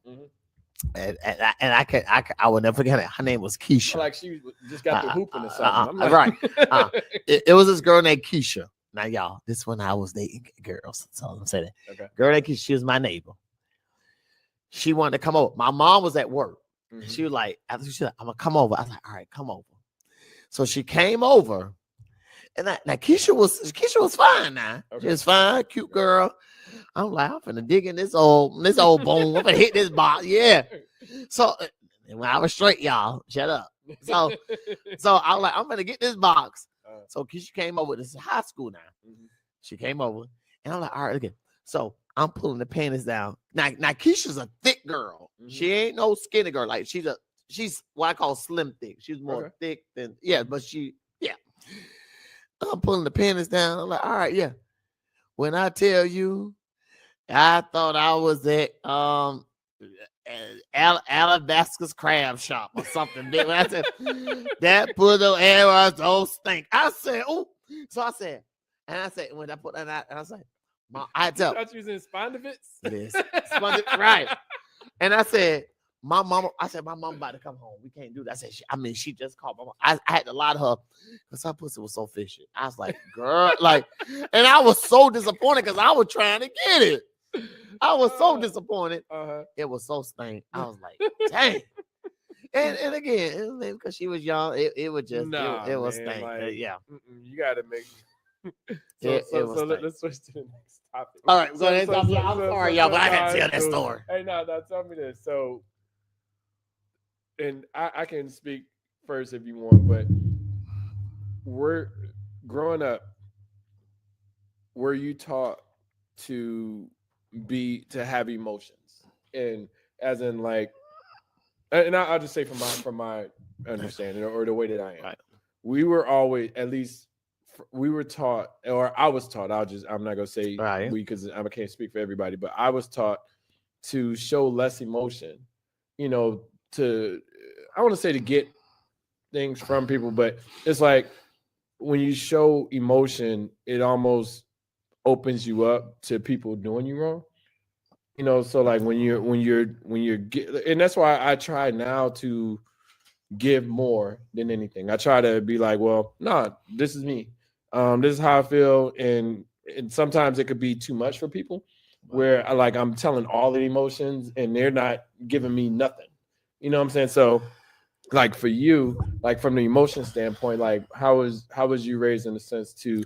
And I will never forget it. Her name was Keisha. Like she just got the hooping or something. Like, right. It was this girl named Keisha. Now, y'all, this one I was dating girls. So I'm saying that. Okay. Girl named Keisha, she was my neighbor. She wanted to come over. My mom was at work. She was like, after she said, I'm gonna come over. I was like, all right, come over. So she came over. And now Keisha was fine now. Okay. She was fine, cute girl. I'm like, I'm finna dig in this old bone. I'm finna hit this box. Yeah. So when I was straight, y'all, shut up. So I was like, I'm gonna get this box. So Keisha came over. This is high school now. She came over, and I'm like, all right, okay. So I'm pulling the panties down. Now Keisha's a thick girl. She ain't no skinny girl. Like she's what I call slim thick. She's more thick than but I'm pulling the panties down. I'm like, all right, yeah. When I tell you, I thought I was at Alabaska's crab shop or something. When I said that put the air was so stink. I said, oh, so I said, when I put that out, and I said, I tell you using Spondovitz? It is right. And I said, my mom about to come home. We can't do that. I said, she just called my mom. I had to lie to her because her pussy was so fishy. I was like, girl, like, and I was so disappointed because I was trying to get it. I was so disappointed. It was so stank. I was like, dang. And again, it was because she was young. It was just it was stank. Like, yeah. You gotta make let's switch to the next topic. All right, so I'm sorry, y'all, but I gotta tell that story. Hey, no, tell me this. So, and I can speak first if you want, but we're growing up. Were you taught to have emotions, and as in like, and I'll just say from my understanding or the way that I am, right. We were always, at least we were taught, or I was taught. I'm not gonna say right. We because I can't speak for everybody, but I was taught to show less emotion. You know, I want to say to get things from people, but it's like when you show emotion, it almost opens you up to people doing you wrong. You know, so like when you're and that's why I try now to give more than anything. I try to be like, well, this is me. This is how I feel, and sometimes it could be too much for people, where I'm telling all the emotions and they're not giving me nothing. You know what I'm saying? So, like for you, like from the emotion standpoint, like how was you raised in the sense to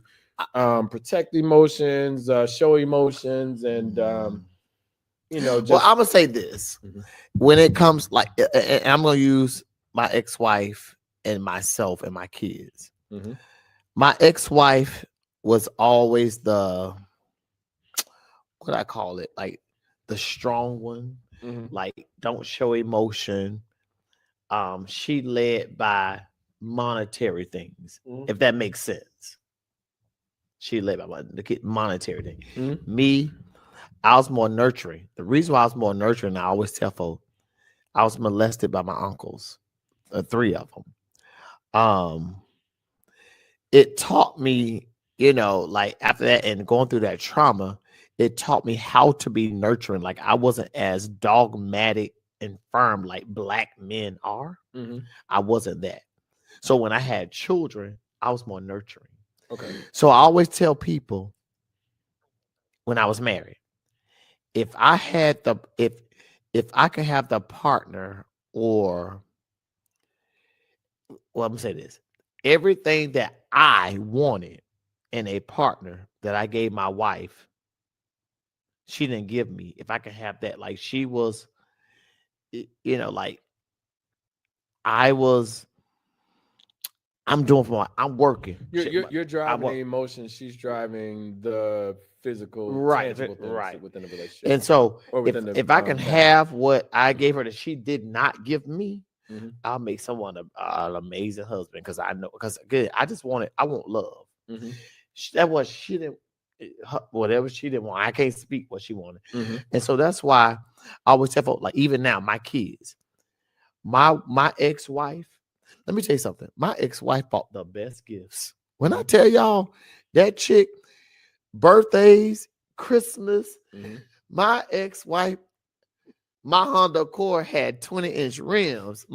protect emotions, show emotions, and just... Well, I'm gonna say this when it comes and I'm gonna use my ex-wife and myself and my kids. My ex-wife was always the, what I call it, like the strong one, like don't show emotion. She led by monetary things, if that makes sense. She led by the monetary thing. Me, I was more nurturing. The reason why I was more nurturing, I always tell folks, I was molested by my uncles, 3 of them. It taught me, like after that and going through that trauma, it taught me how to be nurturing. Like I wasn't as dogmatic and firm like Black men are. I wasn't that. So when I had children, I was more nurturing. Okay. So I always tell people when I was married, if I could have the partner, or well, I'm gonna say this. Everything that I wanted in a partner that I gave my wife, she didn't give me. If I could have that, like she was, like I'm doing I'm working. You're driving the emotions. She's driving the physical, tangible things within the relationship. And so if I can have what I gave her that she did not give me, I'll make someone an amazing husband because I know because good. I want love. That was she didn't. Whatever she didn't want, I can't speak what she wanted, and so that's why I always tell folks, like even now, my kids, my ex-wife. Let me tell you something. My ex-wife bought the best gifts. When I tell y'all that chick, birthdays, Christmas, my ex-wife, my Honda Accord had 20-inch rims.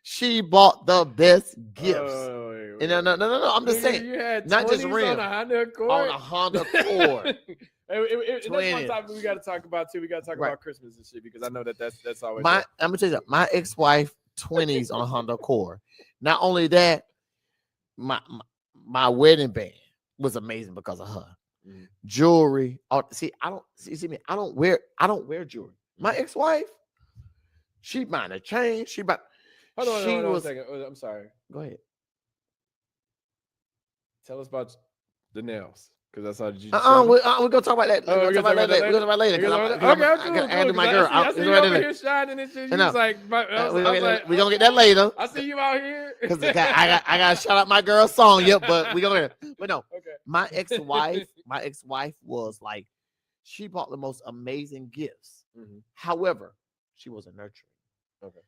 She bought the best gifts. No. I'm just saying, you had not just rims on a Honda Accord. On a Honda Accord. That's one topic we got to talk about too. We got to talk about Christmas and shit because I know that's always. I'm gonna tell you, my ex-wife 20s on a Honda Accord. Not only that, my wedding band was amazing because of her. Jewelry. I don't wear jewelry. My ex-wife, she buying a chain. Hold on a second. I'm sorry. Go ahead. Tell us about the nails. Because that's how you. We're gonna talk about that. We're gonna talk about that later. I gotta do my girl. I see you over here shining and shit. We're gonna get that later. I see you out here. Because I gotta shout out my girl Sonya, but we gonna. But no, my ex-wife was like, she bought the most amazing gifts. However, she wasn't nurturing.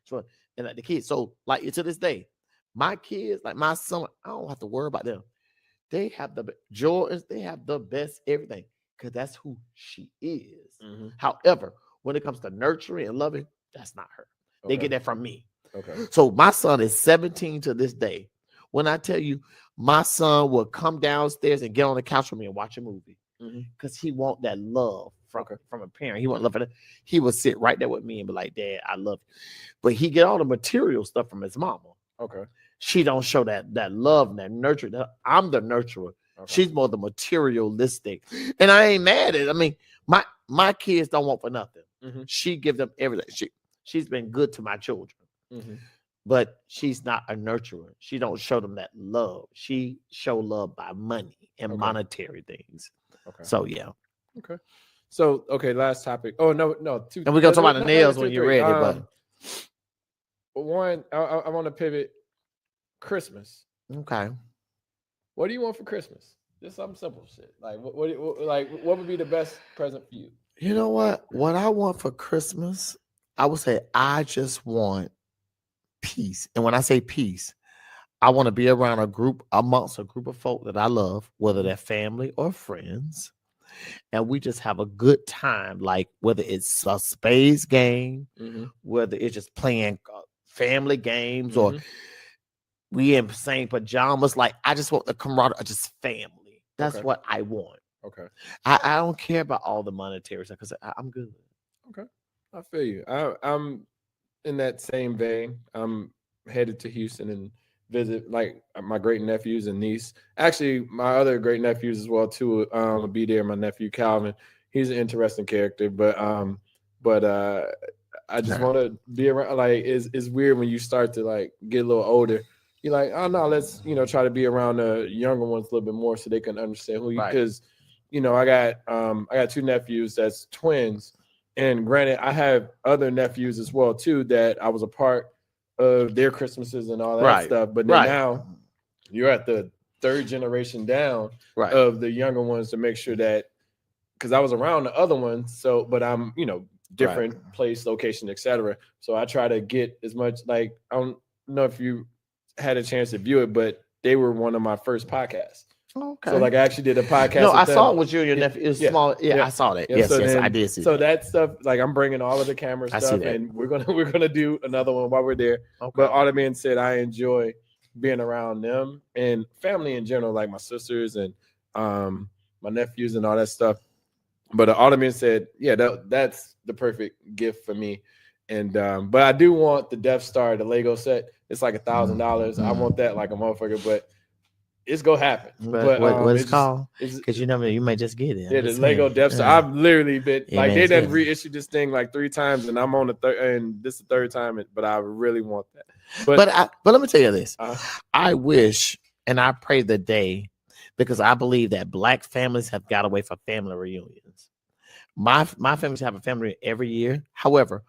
So, and like the kids, so like to this day, my kids, like my son, I don't have to worry about them. They have the Jordans, they have the best everything because that's who she is. However, when it comes to nurturing and loving, that's not her. They get that from me. So my son is 17 to this day. When I tell you, my son will come downstairs and get on the couch with me and watch a movie because he want that love from a parent. He want love for that. He will sit right there with me and be like, "Dad, I love you," but he get all the material stuff from his mama. She don't show that love and that nurture. I'm the nurturer. She's more the materialistic. And I ain't mad at it. I mean, my kids don't want for nothing. She gives them everything. She's been good to my children. But she's not a nurturer. She don't show them that love. She show love by money and monetary things. So yeah. So last topic. Oh no. And we're gonna talk about the nails when you're ready. But one, I want to pivot. Christmas. What do you want for Christmas? Just some simple shit. Like what would be the best present for you? You know what? What I want for Christmas, I would say I just want peace. And when I say peace, I want to be around amongst a group of folk that I love, whether they're family or friends. And we just have a good time, like whether it's a spades game, whether it's just playing family games or we in the same pajamas. Like I just want the camaraderie of just family. That's what I want. I don't care about all the monetary stuff because I'm good. I feel you. I'm in that same vein. I'm headed to Houston and visit like my great nephews and niece. Actually, my other great nephews as well too. Will be there. My nephew Calvin. He's an interesting character, but I just want to be around. Like it's weird when you start to like get a little older. You're like, oh no, let's try to be around the younger ones a little bit more so they can understand who you. Because I got two nephews that's twins, and granted, I have other nephews as well too that I was a part of their Christmases and all that stuff. But then now you're at the third generation down of the younger ones to make sure that because I was around the other ones, so but I'm different place, location, etc. So I try to get as much like I don't know if you had a chance to view it, but they were one of my first podcasts. So like I actually did a podcast. No, I saw it with you and your nephew. It was small. Yeah, I saw that. Yes, I did see. So that stuff, like I'm bringing all of the camera stuff, and we're gonna do another one while we're there. But all that being said, I enjoy being around them and family in general, like my sisters and my nephews and all that stuff. But all that being said, that's the perfect gift for me. And but I do want the Death Star, the Lego set. It's like $1,000. I want that like a motherfucker, but it's gonna happen. But what it's called? Because you might just get it. Yeah, the Lego Death Star. I've literally been like they done reissued this thing like 3 times, and I'm on the third, and this is the 3rd time. But I really want that. But let me tell you this: I wish and I pray the day because I believe that Black families have got away from family reunions. My families have a family every year. However,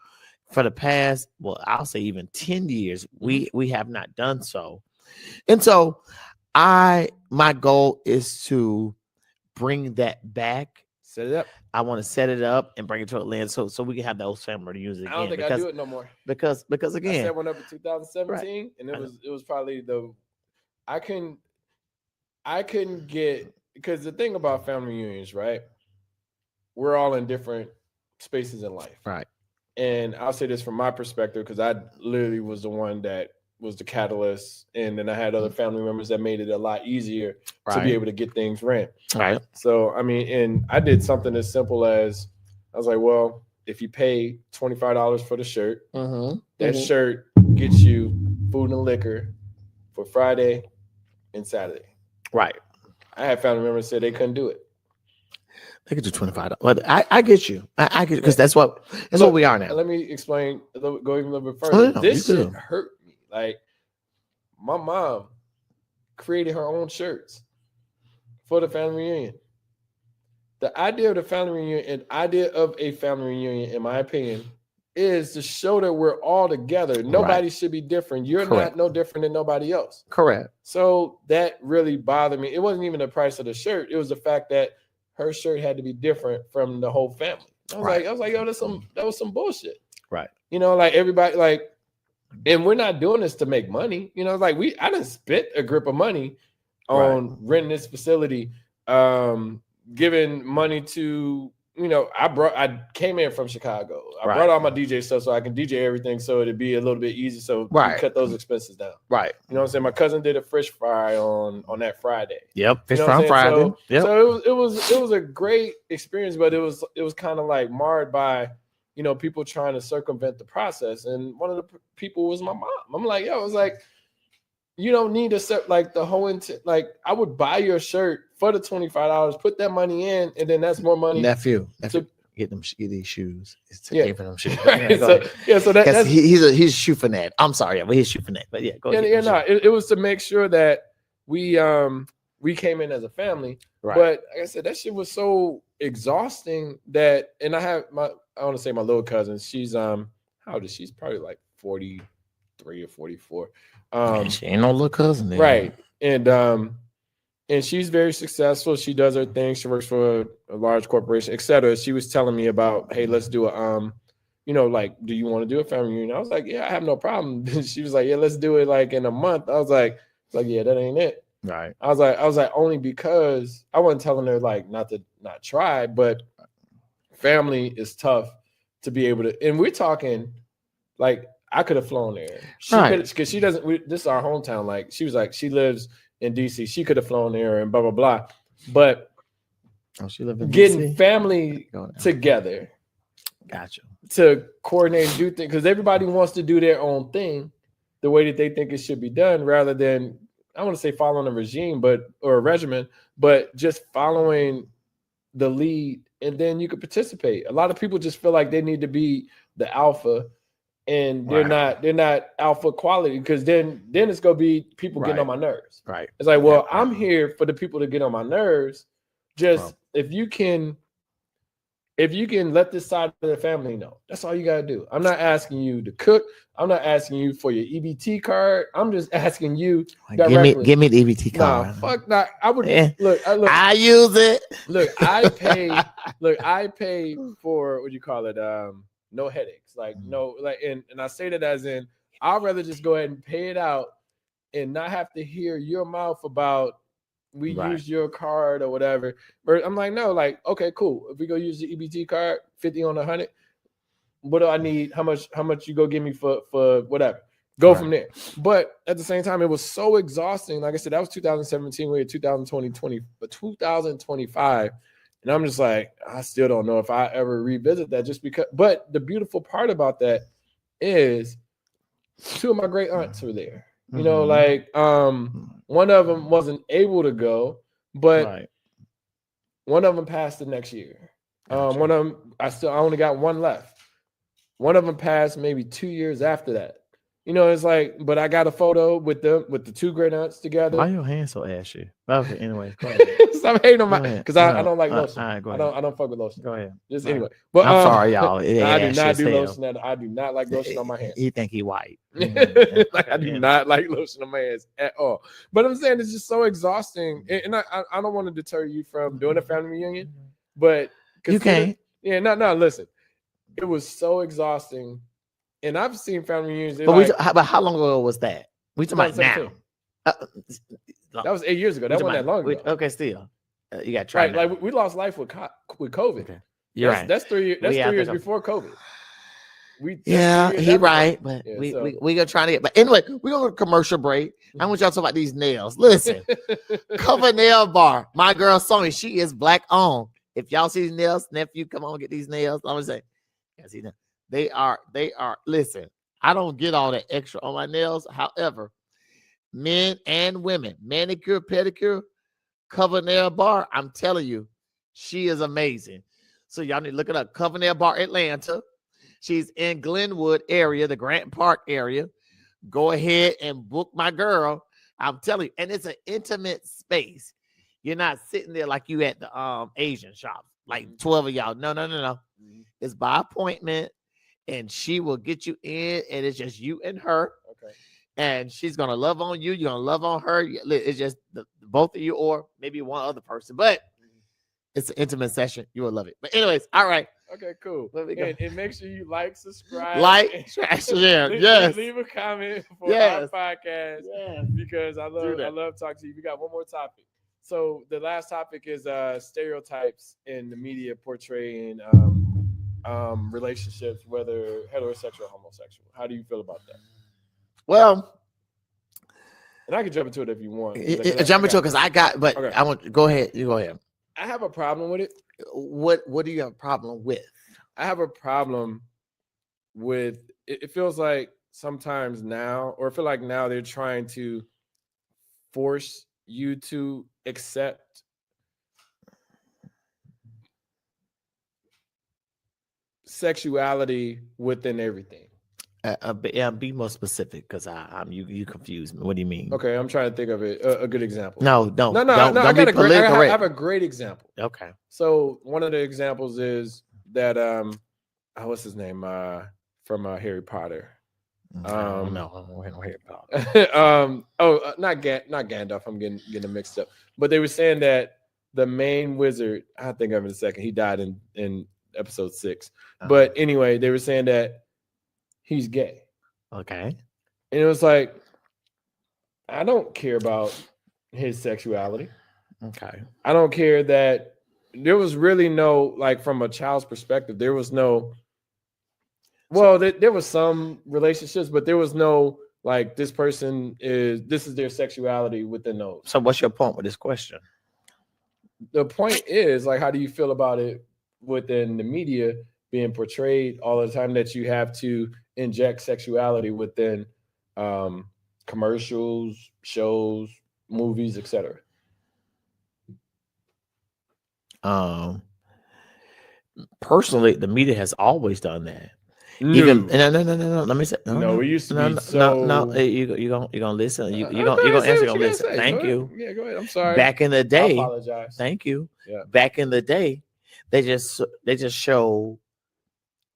for the past, well, I'll say even 10 years, we have not done so. And so my goal is to bring that back. Set it up. I want to set it up and bring it to Atlanta so we can have those family reunions again. I don't think I do it no more. Because again, I set one up in 2017, right. And it was probably I couldn't get, because the thing about family reunions, right? We're all in different spaces in life. Right. And I'll say this from my perspective, because I literally was the one that was the catalyst. And then I had other family members that made it a lot easier to be able to get things ran. Right. So, I mean, and I did something as simple as, I was like, well, if you pay $25 for the shirt, that shirt gets you food and liquor for Friday and Saturday. Right. I had family members say they couldn't do it. They could do $25, but I get you. I get it, because that's what we are now. Let me explain. Go even a little bit further. This shit hurt me. Like, my mom created her own shirts for the family reunion. The idea of the family reunion and idea of a family reunion, in my opinion, is to show that we're all together. Nobody should be different. You're not no different than nobody else. Correct. So that really bothered me. It wasn't even the price of the shirt. It was the fact that her shirt had to be different from the whole family. I was like, yo, that was some bullshit. Right. You know, like everybody, like, and we're not doing this to make money. You know, like I done spent a grip of money on renting this facility, giving money to, you know, I came in from Chicago. I brought all my DJ stuff so I can DJ everything, so it'd be a little bit easy. So we cut those expenses down. Right. You know what I'm saying? My cousin did a fish fry on that Friday. Yep. Fish fry on Friday. So it was a great experience, but it was kind of like marred by, you know, people trying to circumvent the process. And one of the people was my mom. I'm like, yo, I was like, you don't need to set like the whole like I would buy your shirt for the $25, put that money in, and then that's more money. Nephew get these shoes. Pay for them shoes. Right. So that's he's a shoe fanatic. I'm sorry, but he's a shoe fanatic. But yeah, go ahead. It was to make sure that we came in as a family. Right. But like I said, that shit was so exhausting that, and I want to say my little cousin, she's how old is she? She's probably like 43 or 44. She ain't no little cousin there. Right. And she's very successful. She does her thing. She works for a large corporation, etc. She was telling me about, hey, let's do a you know, like, do you want to do a family reunion? I was like, yeah, I have no problem. She was like, yeah, let's do it like in a month. I was like, yeah, that ain't it. Right. I was like, only because I wasn't telling her like not try, but family is tough to be able to. And we're talking like I could have flown there. Because she doesn't. This is our hometown. Like she was like, she lives in DC. She could have flown there and blah blah blah. But she live in getting DC? family together. Gotcha. To coordinate and do things, because everybody wants to do their own thing the way that they think it should be done, rather than, I want to say following a regime, or a regimen, but just following the lead, and then you could participate. A lot of people just feel like they need to be the alpha, and they're not alpha quality, because then it's gonna be people getting on my nerves. Right. It's like, well, I'm here for the people to get on my nerves. Just if you can let this side of the family know, that's all you gotta do. I'm not asking you to cook. I'm not asking you for your EBT card. I'm just asking you directly. Give me the EBT card. Nah, fuck that. I would look. I use it. Look, I pay for what you call it. No headaches. Like no, like, and I say that as in, I'd rather just go ahead and pay it out and not have to hear your mouth about we use your card or whatever. But I'm like, no, like, okay, cool. If we go use the EBT card, 50 on 100, what do I need? How much you go give me for whatever? Go from there. But at the same time, it was so exhausting. Like I said, that was 2017. We're 2020, but 2025. And I'm just like, I still don't know if I ever revisit that, just because. But the beautiful part about that is 2 of my great aunts were there. You know, like one of them wasn't able to go, but one of them passed the next year. One of them, I only got one left. One of them passed maybe 2 years after that. You know, it's like, but I got a photo with the two great aunts together. Why your hands so ashy? Okay, anyways, go ahead. Stop hating on my because I don't like lotion. All right, go ahead. I don't fuck with lotion. Go ahead. Just anyway. But I'm sorry, y'all. I do not do lotion. I do not like lotion on my hands. He think he white. I do not like lotion on my hands at all. But I'm saying it's just so exhausting, and I don't want to deter you from doing a family reunion, but you can't. Yeah, no. Listen, it was so exhausting. And I've seen family reunions. But how long ago was that? We talking about now? That was 8 years ago. That wasn't that long ago. Okay, still, you got to try. Right, like we lost life with COVID. Okay. You're right. That's 3 years. That's 3 years before COVID. He right, but we gonna try to get. But anyway, we gonna go to commercial break. I want y'all to talk about these nails. Listen, Cover Nail Bar. My girl Sonya, she is black owned. If y'all see these nails, nephew, come on get these nails. I'm gonna say, yeah, see them. They are, listen, I don't get all that extra on my nails. However, men and women, manicure, pedicure, Cover Nail Bar, I'm telling you, she is amazing. So y'all need to look it up. Cover Nail Bar, Atlanta. She's in Glenwood area, the Grant Park area. Go ahead and book my girl. I'm telling you, and it's an intimate space. You're not sitting there like you at the Asian shop, like 12 of y'all. No. It's by appointment. And she will get you in, and it's just you and her. Okay. And she's gonna love on you. You're gonna love on her. It's just both of you, or maybe one other person. But it's an intimate session. You will love it. But anyways, all right. Okay, cool. And make sure you subscribe, share. Yes. Leave a comment for our podcast. Yes. Because I love talking to you. We got one more topic. So the last topic is stereotypes in the media portraying relationships, whether heterosexual or homosexual. How do you feel about that? Well, and I can jump into it if you want. Jump into it because I got, but okay. I want go ahead. You go ahead. I have a problem with it. What do you have a problem with? I have a problem with it. It feels like sometimes now, or I feel like now they're trying to force you to accept sexuality within everything. Be more specific because you confuse me. What do you mean? Okay, I'm trying to think of it. A good example. No. Don't I have a great example. Okay. So one of the examples is that what's his name? From Harry Potter. No, Harry Potter. Not Gandalf. I'm getting them mixed up. But they were saying that the main wizard, I'll think of him in a second. He died in episode 6. But anyway, they were saying that he's gay. Okay. And it was like, I don't care about his sexuality. Okay. I don't care that there was really no, like from a child's perspective, there was no, well, there was some relationships, but there was no, like, this is their sexuality within those. So what's your point with this question? The point is, like, how do you feel about it within the media being portrayed all the time that you have to inject sexuality within commercials, shows, movies, etc.? Personally, the media has always done that. Even no. Let me say no. We used to be no. You gonna listen. You gonna answer. Gonna listen. Thank you. Yeah, go ahead. I'm sorry. Back in the day, I apologize. Thank you. Yeah. Back in the day, they just show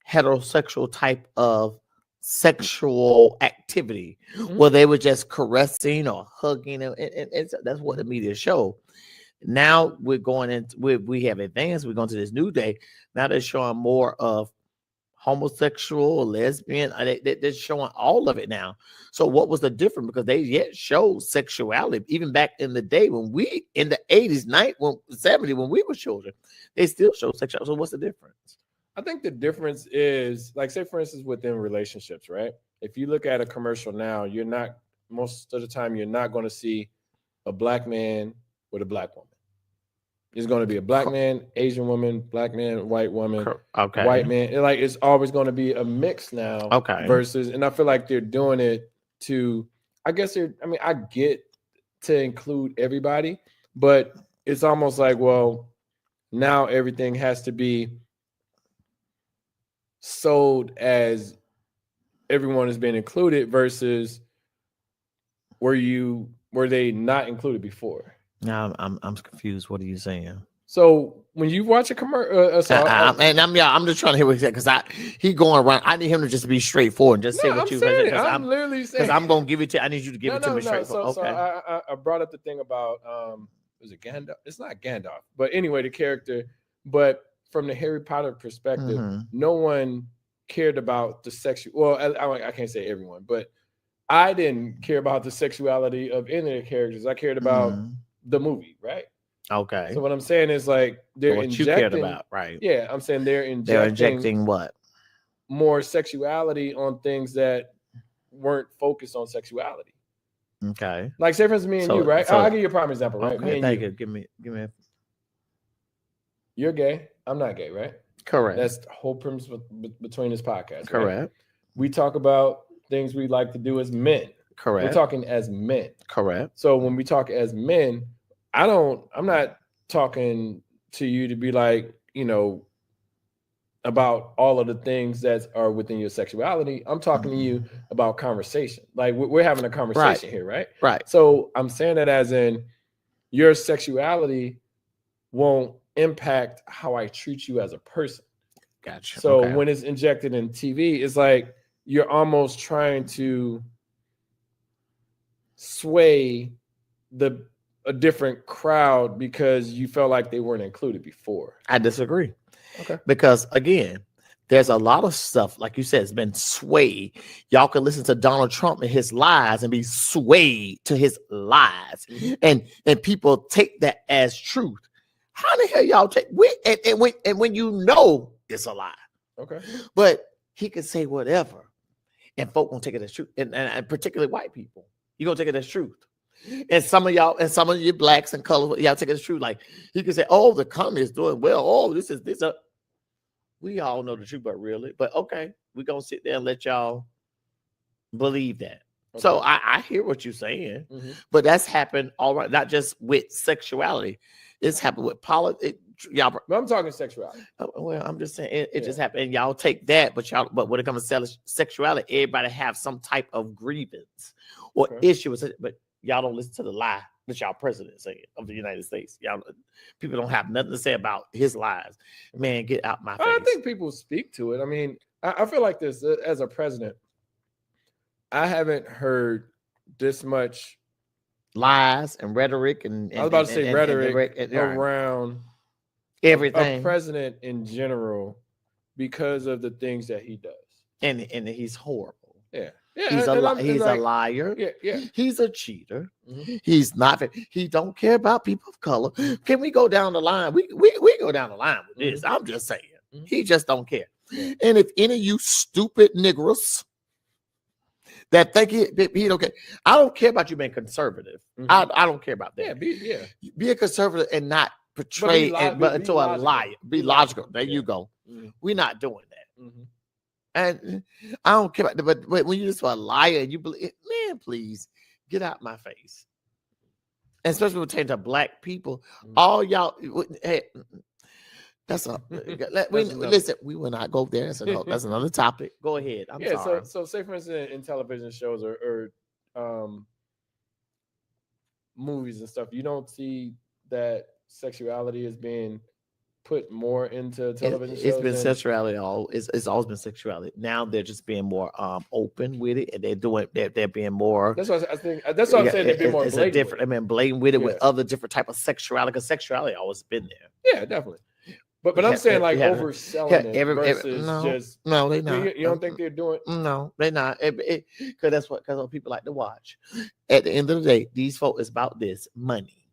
heterosexual type of sexual activity where they were just caressing or hugging, and that's what the media show. Now we're going into we have advanced. We're going to this new day. Now they're showing more of homosexual, lesbian. They're showing all of it now. So what was the difference? Because they yet showed sexuality even back in the day when we in the 80s, 70s when we were children, they still show sexuality. So what's the difference? I think the difference is, like, say for instance within relationships, right? If you look at a commercial now, most of the time you're not going to see a black man with a black woman. It's going to be a black man, Asian woman, black man, white woman, okay, white man. It's always going to be a mix now. Okay. Versus, and I feel like they're doing it to, I get to include everybody, but it's almost like, well, now everything has to be sold as everyone is being included versus were they not included before? Now I'm confused. What are you saying? So when you watch a commercial, I'm just trying to hear what he said because he going around. I need him to just be straightforward and just say what you said. I'm literally saying because I'm gonna give it to. I need you to give it to me straightforward. So I brought up the thing about was it Gandalf? It's not Gandalf, but anyway, the character. But from the Harry Potter perspective, no one cared about the sexual. Well, I can't say everyone, but I didn't care about the sexuality of any of the characters. I cared about the movie, right? Okay. So what I'm saying is like they're what injecting, you cared about, right? Yeah, I'm saying they're injecting what? More sexuality on things that weren't focused on sexuality. Okay. Like say for instance, me and you, right? I'll give you a prime example, right? Okay, me and thank you. you. Give me. You're gay. I'm not gay, right? Correct. That's the whole premise between this podcast. Correct. Right? We talk about things we like to do as men. Correct. We're talking as men. Correct. So when we talk as men, I'm not talking to you to be like, about all of the things that are within your sexuality. I'm talking to you about conversation. Like we're having a conversation here, right? Right. So I'm saying that as in your sexuality won't impact how I treat you as a person. Gotcha. So when it's injected in TV, it's like you're almost trying to sway a different crowd because you felt like they weren't included before. I disagree. Okay. Because again, there's a lot of stuff, like you said, it's been swayed. Y'all can listen to Donald Trump and his lies and be swayed to his lies. And people take that as truth. How the hell y'all take when you know it's a lie? Okay. But he can say whatever, and folk won't take it as truth. And particularly white people, you're gonna take it as truth. And some of y'all, and some of you blacks and colors, y'all take it as true. Like he can say, "Oh, the economy is doing well. Oh, this." We all know the truth, but okay, we're gonna sit there and let y'all believe that. Okay. So I hear what you're saying, but that's happened all right, not just with sexuality. It's happened with politics. Y'all, but I'm talking sexuality. Well, I'm just saying it just happened. And y'all take that, but when it comes to sexuality, everybody have some type of grievance or issue with it. But y'all don't listen to the lie that y'all president saying of the United States. Y'all people don't have nothing to say about his lies. Man, get out my face. I think people speak to it. I mean, I feel like this as a president. I haven't heard this much lies and rhetoric and I was about to say rhetoric around everything. A president in general because of the things that he does. And he's horrible. Yeah. He's a liar. Yeah. He's a cheater. He's not. He don't care about people of color. Can we go down the line? We go down the line with this. I'm just saying. He just don't care. And if any of you stupid niggers that think he don't care, I don't care about you being conservative. I don't care about that. Be a conservative and not portray but into a liar. Be logical. There you go. We're not doing that. And I don't care about that, but when you're just a liar and you believe, man, please get out my face. And especially pertaining to black people, all y'all, hey, listen, we will not go there. That's another topic. Go ahead. I'm sorry. So say for instance in television shows or movies and stuff, you don't see that sexuality is being put more into television shows. It's been sexuality it's always been sexuality. Now they're just being more open with it, and they're being more. That's what I think. That's what I'm saying. They're being more blatant. Different. I mean, blatant with it with other different type of sexuality. Because sexuality always been there. Yeah, definitely. But I'm saying like overselling it versus just no, they not. You don't think they're doing? No, they're not. Because what people like to watch. At the end of the day, these folks is about this money.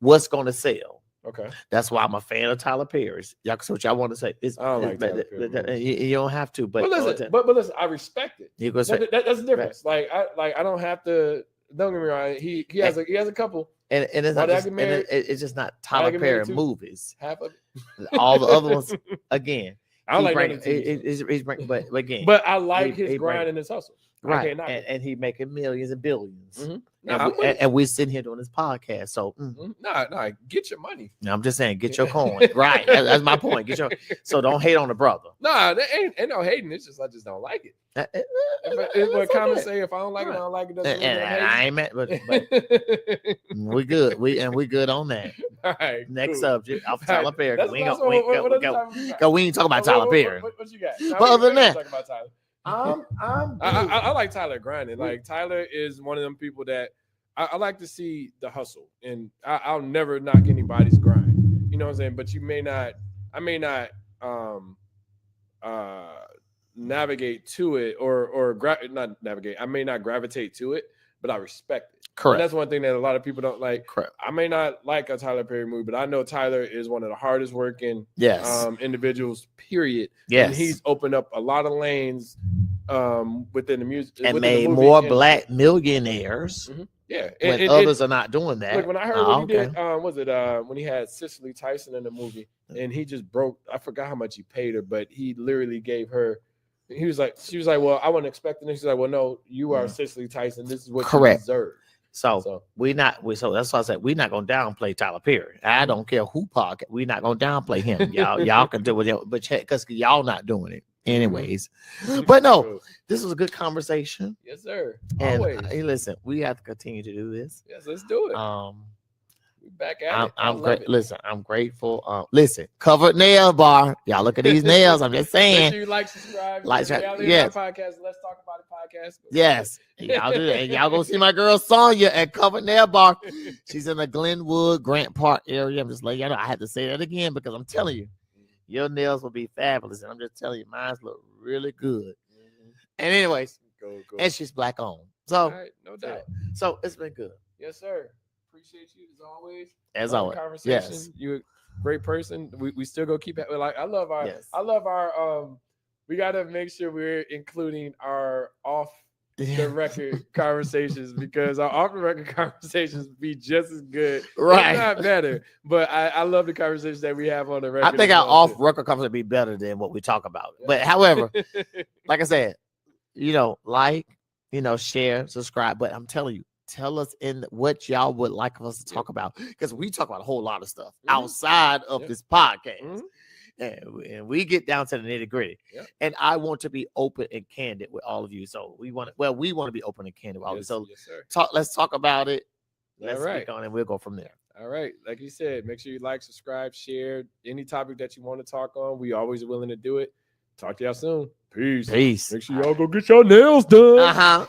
What's going to sell? Okay, that's why I'm a fan of Tyler Perry. Y'all, so what y'all want to say? I don't like Tyler Perry. You don't have to, but listen, I respect it. That's the difference. Right. I don't have to. Don't get me wrong. He has a couple. And it's not just, it's just not Tyler Perry movies. Half of it. All the other ones, again. I don't like he's bringing, but again. But I like his grind and his hustle. Right. And he making millions and billions. Mm-hmm. And we're sitting here doing this podcast. So nah, get your money. No, I'm just saying, get your coin. Right. That's my point. So don't hate on the brother. Nah, there ain't no hating. It's just I just don't like it. If comments say if I don't like it, I don't like it. Doesn't mean I ain't mad, but we good. We good on that. All right. Next subject. Off Tyler Perry. We ain't talking about Tyler Perry. What you got? But other than that, talk about Tyler. I like Tyler grinding. Like Tyler is one of them people that I like to see the hustle, and I'll never knock anybody's grind. You know what I'm saying? But I may not navigate to it not navigate. I may not gravitate to it, but I respect it. Correct. And that's one thing that a lot of people don't like. Correct. I may not like a Tyler Perry movie, but I know Tyler is one of the hardest working individuals, period. Yes. And he's opened up a lot of lanes within the music. And made more black millionaires. Mm-hmm. Yeah. When others are not doing that. Like when I heard he did, when he had Cicely Tyson in the movie and he just broke, I forgot how much he paid her, but he literally gave her, she was like, well, I wasn't expecting this. She's like, well, no, you are Cicely Tyson. This is what you deserve. So that's why I said we're not gonna downplay Tyler Perry. I don't care who podcast. We're not gonna downplay him. Y'all can do it, but because y'all not doing it anyways. But no, this was a good conversation. Yes, sir. And hey, listen, we have to continue to do this. Yes, let's do it. We back at it. I'm great. Listen, I'm grateful. Listen, Covered Nail Bar. Y'all look at these nails. I'm just saying. Make sure you like, subscribe. Yes. Podcast. Let's talk about it. Podcast. Yes. And y'all do that. And y'all go see my girl Sonya at Covered Nail Bar. She's in the Glenwood, Grant Park area. I'm just letting y'all know. I had to say that again because I'm telling you, your nails will be fabulous. And I'm just telling you, mine look really good. Mm-hmm. And anyways, go. And she's black owned. So, all right, no doubt. So it's been good. Yes, sir. Appreciate you as always. Conversation. Yes. You're a great person. We still go keep it. Like I love our we gotta make sure we're including our off the record conversations because our off the record conversations be just as good, right? If not better. But I love the conversations that we have on the record. I think our off record conversation be better than what we talk about. Yeah. But however, like I said, share, subscribe. But I'm telling you, tell us in what y'all would like us to talk about because we talk about a whole lot of stuff outside of this podcast. And we get down to the nitty gritty. Yep. And I want to be open and candid with all of you. So we want to be open and candid with all of you. So let's talk about it. Let's speak on it. We'll go from there. All right. Like you said, make sure you like, subscribe, share any topic that you want to talk on. We always willing to do it. Talk to y'all soon. Peace. Make sure y'all go get your nails done.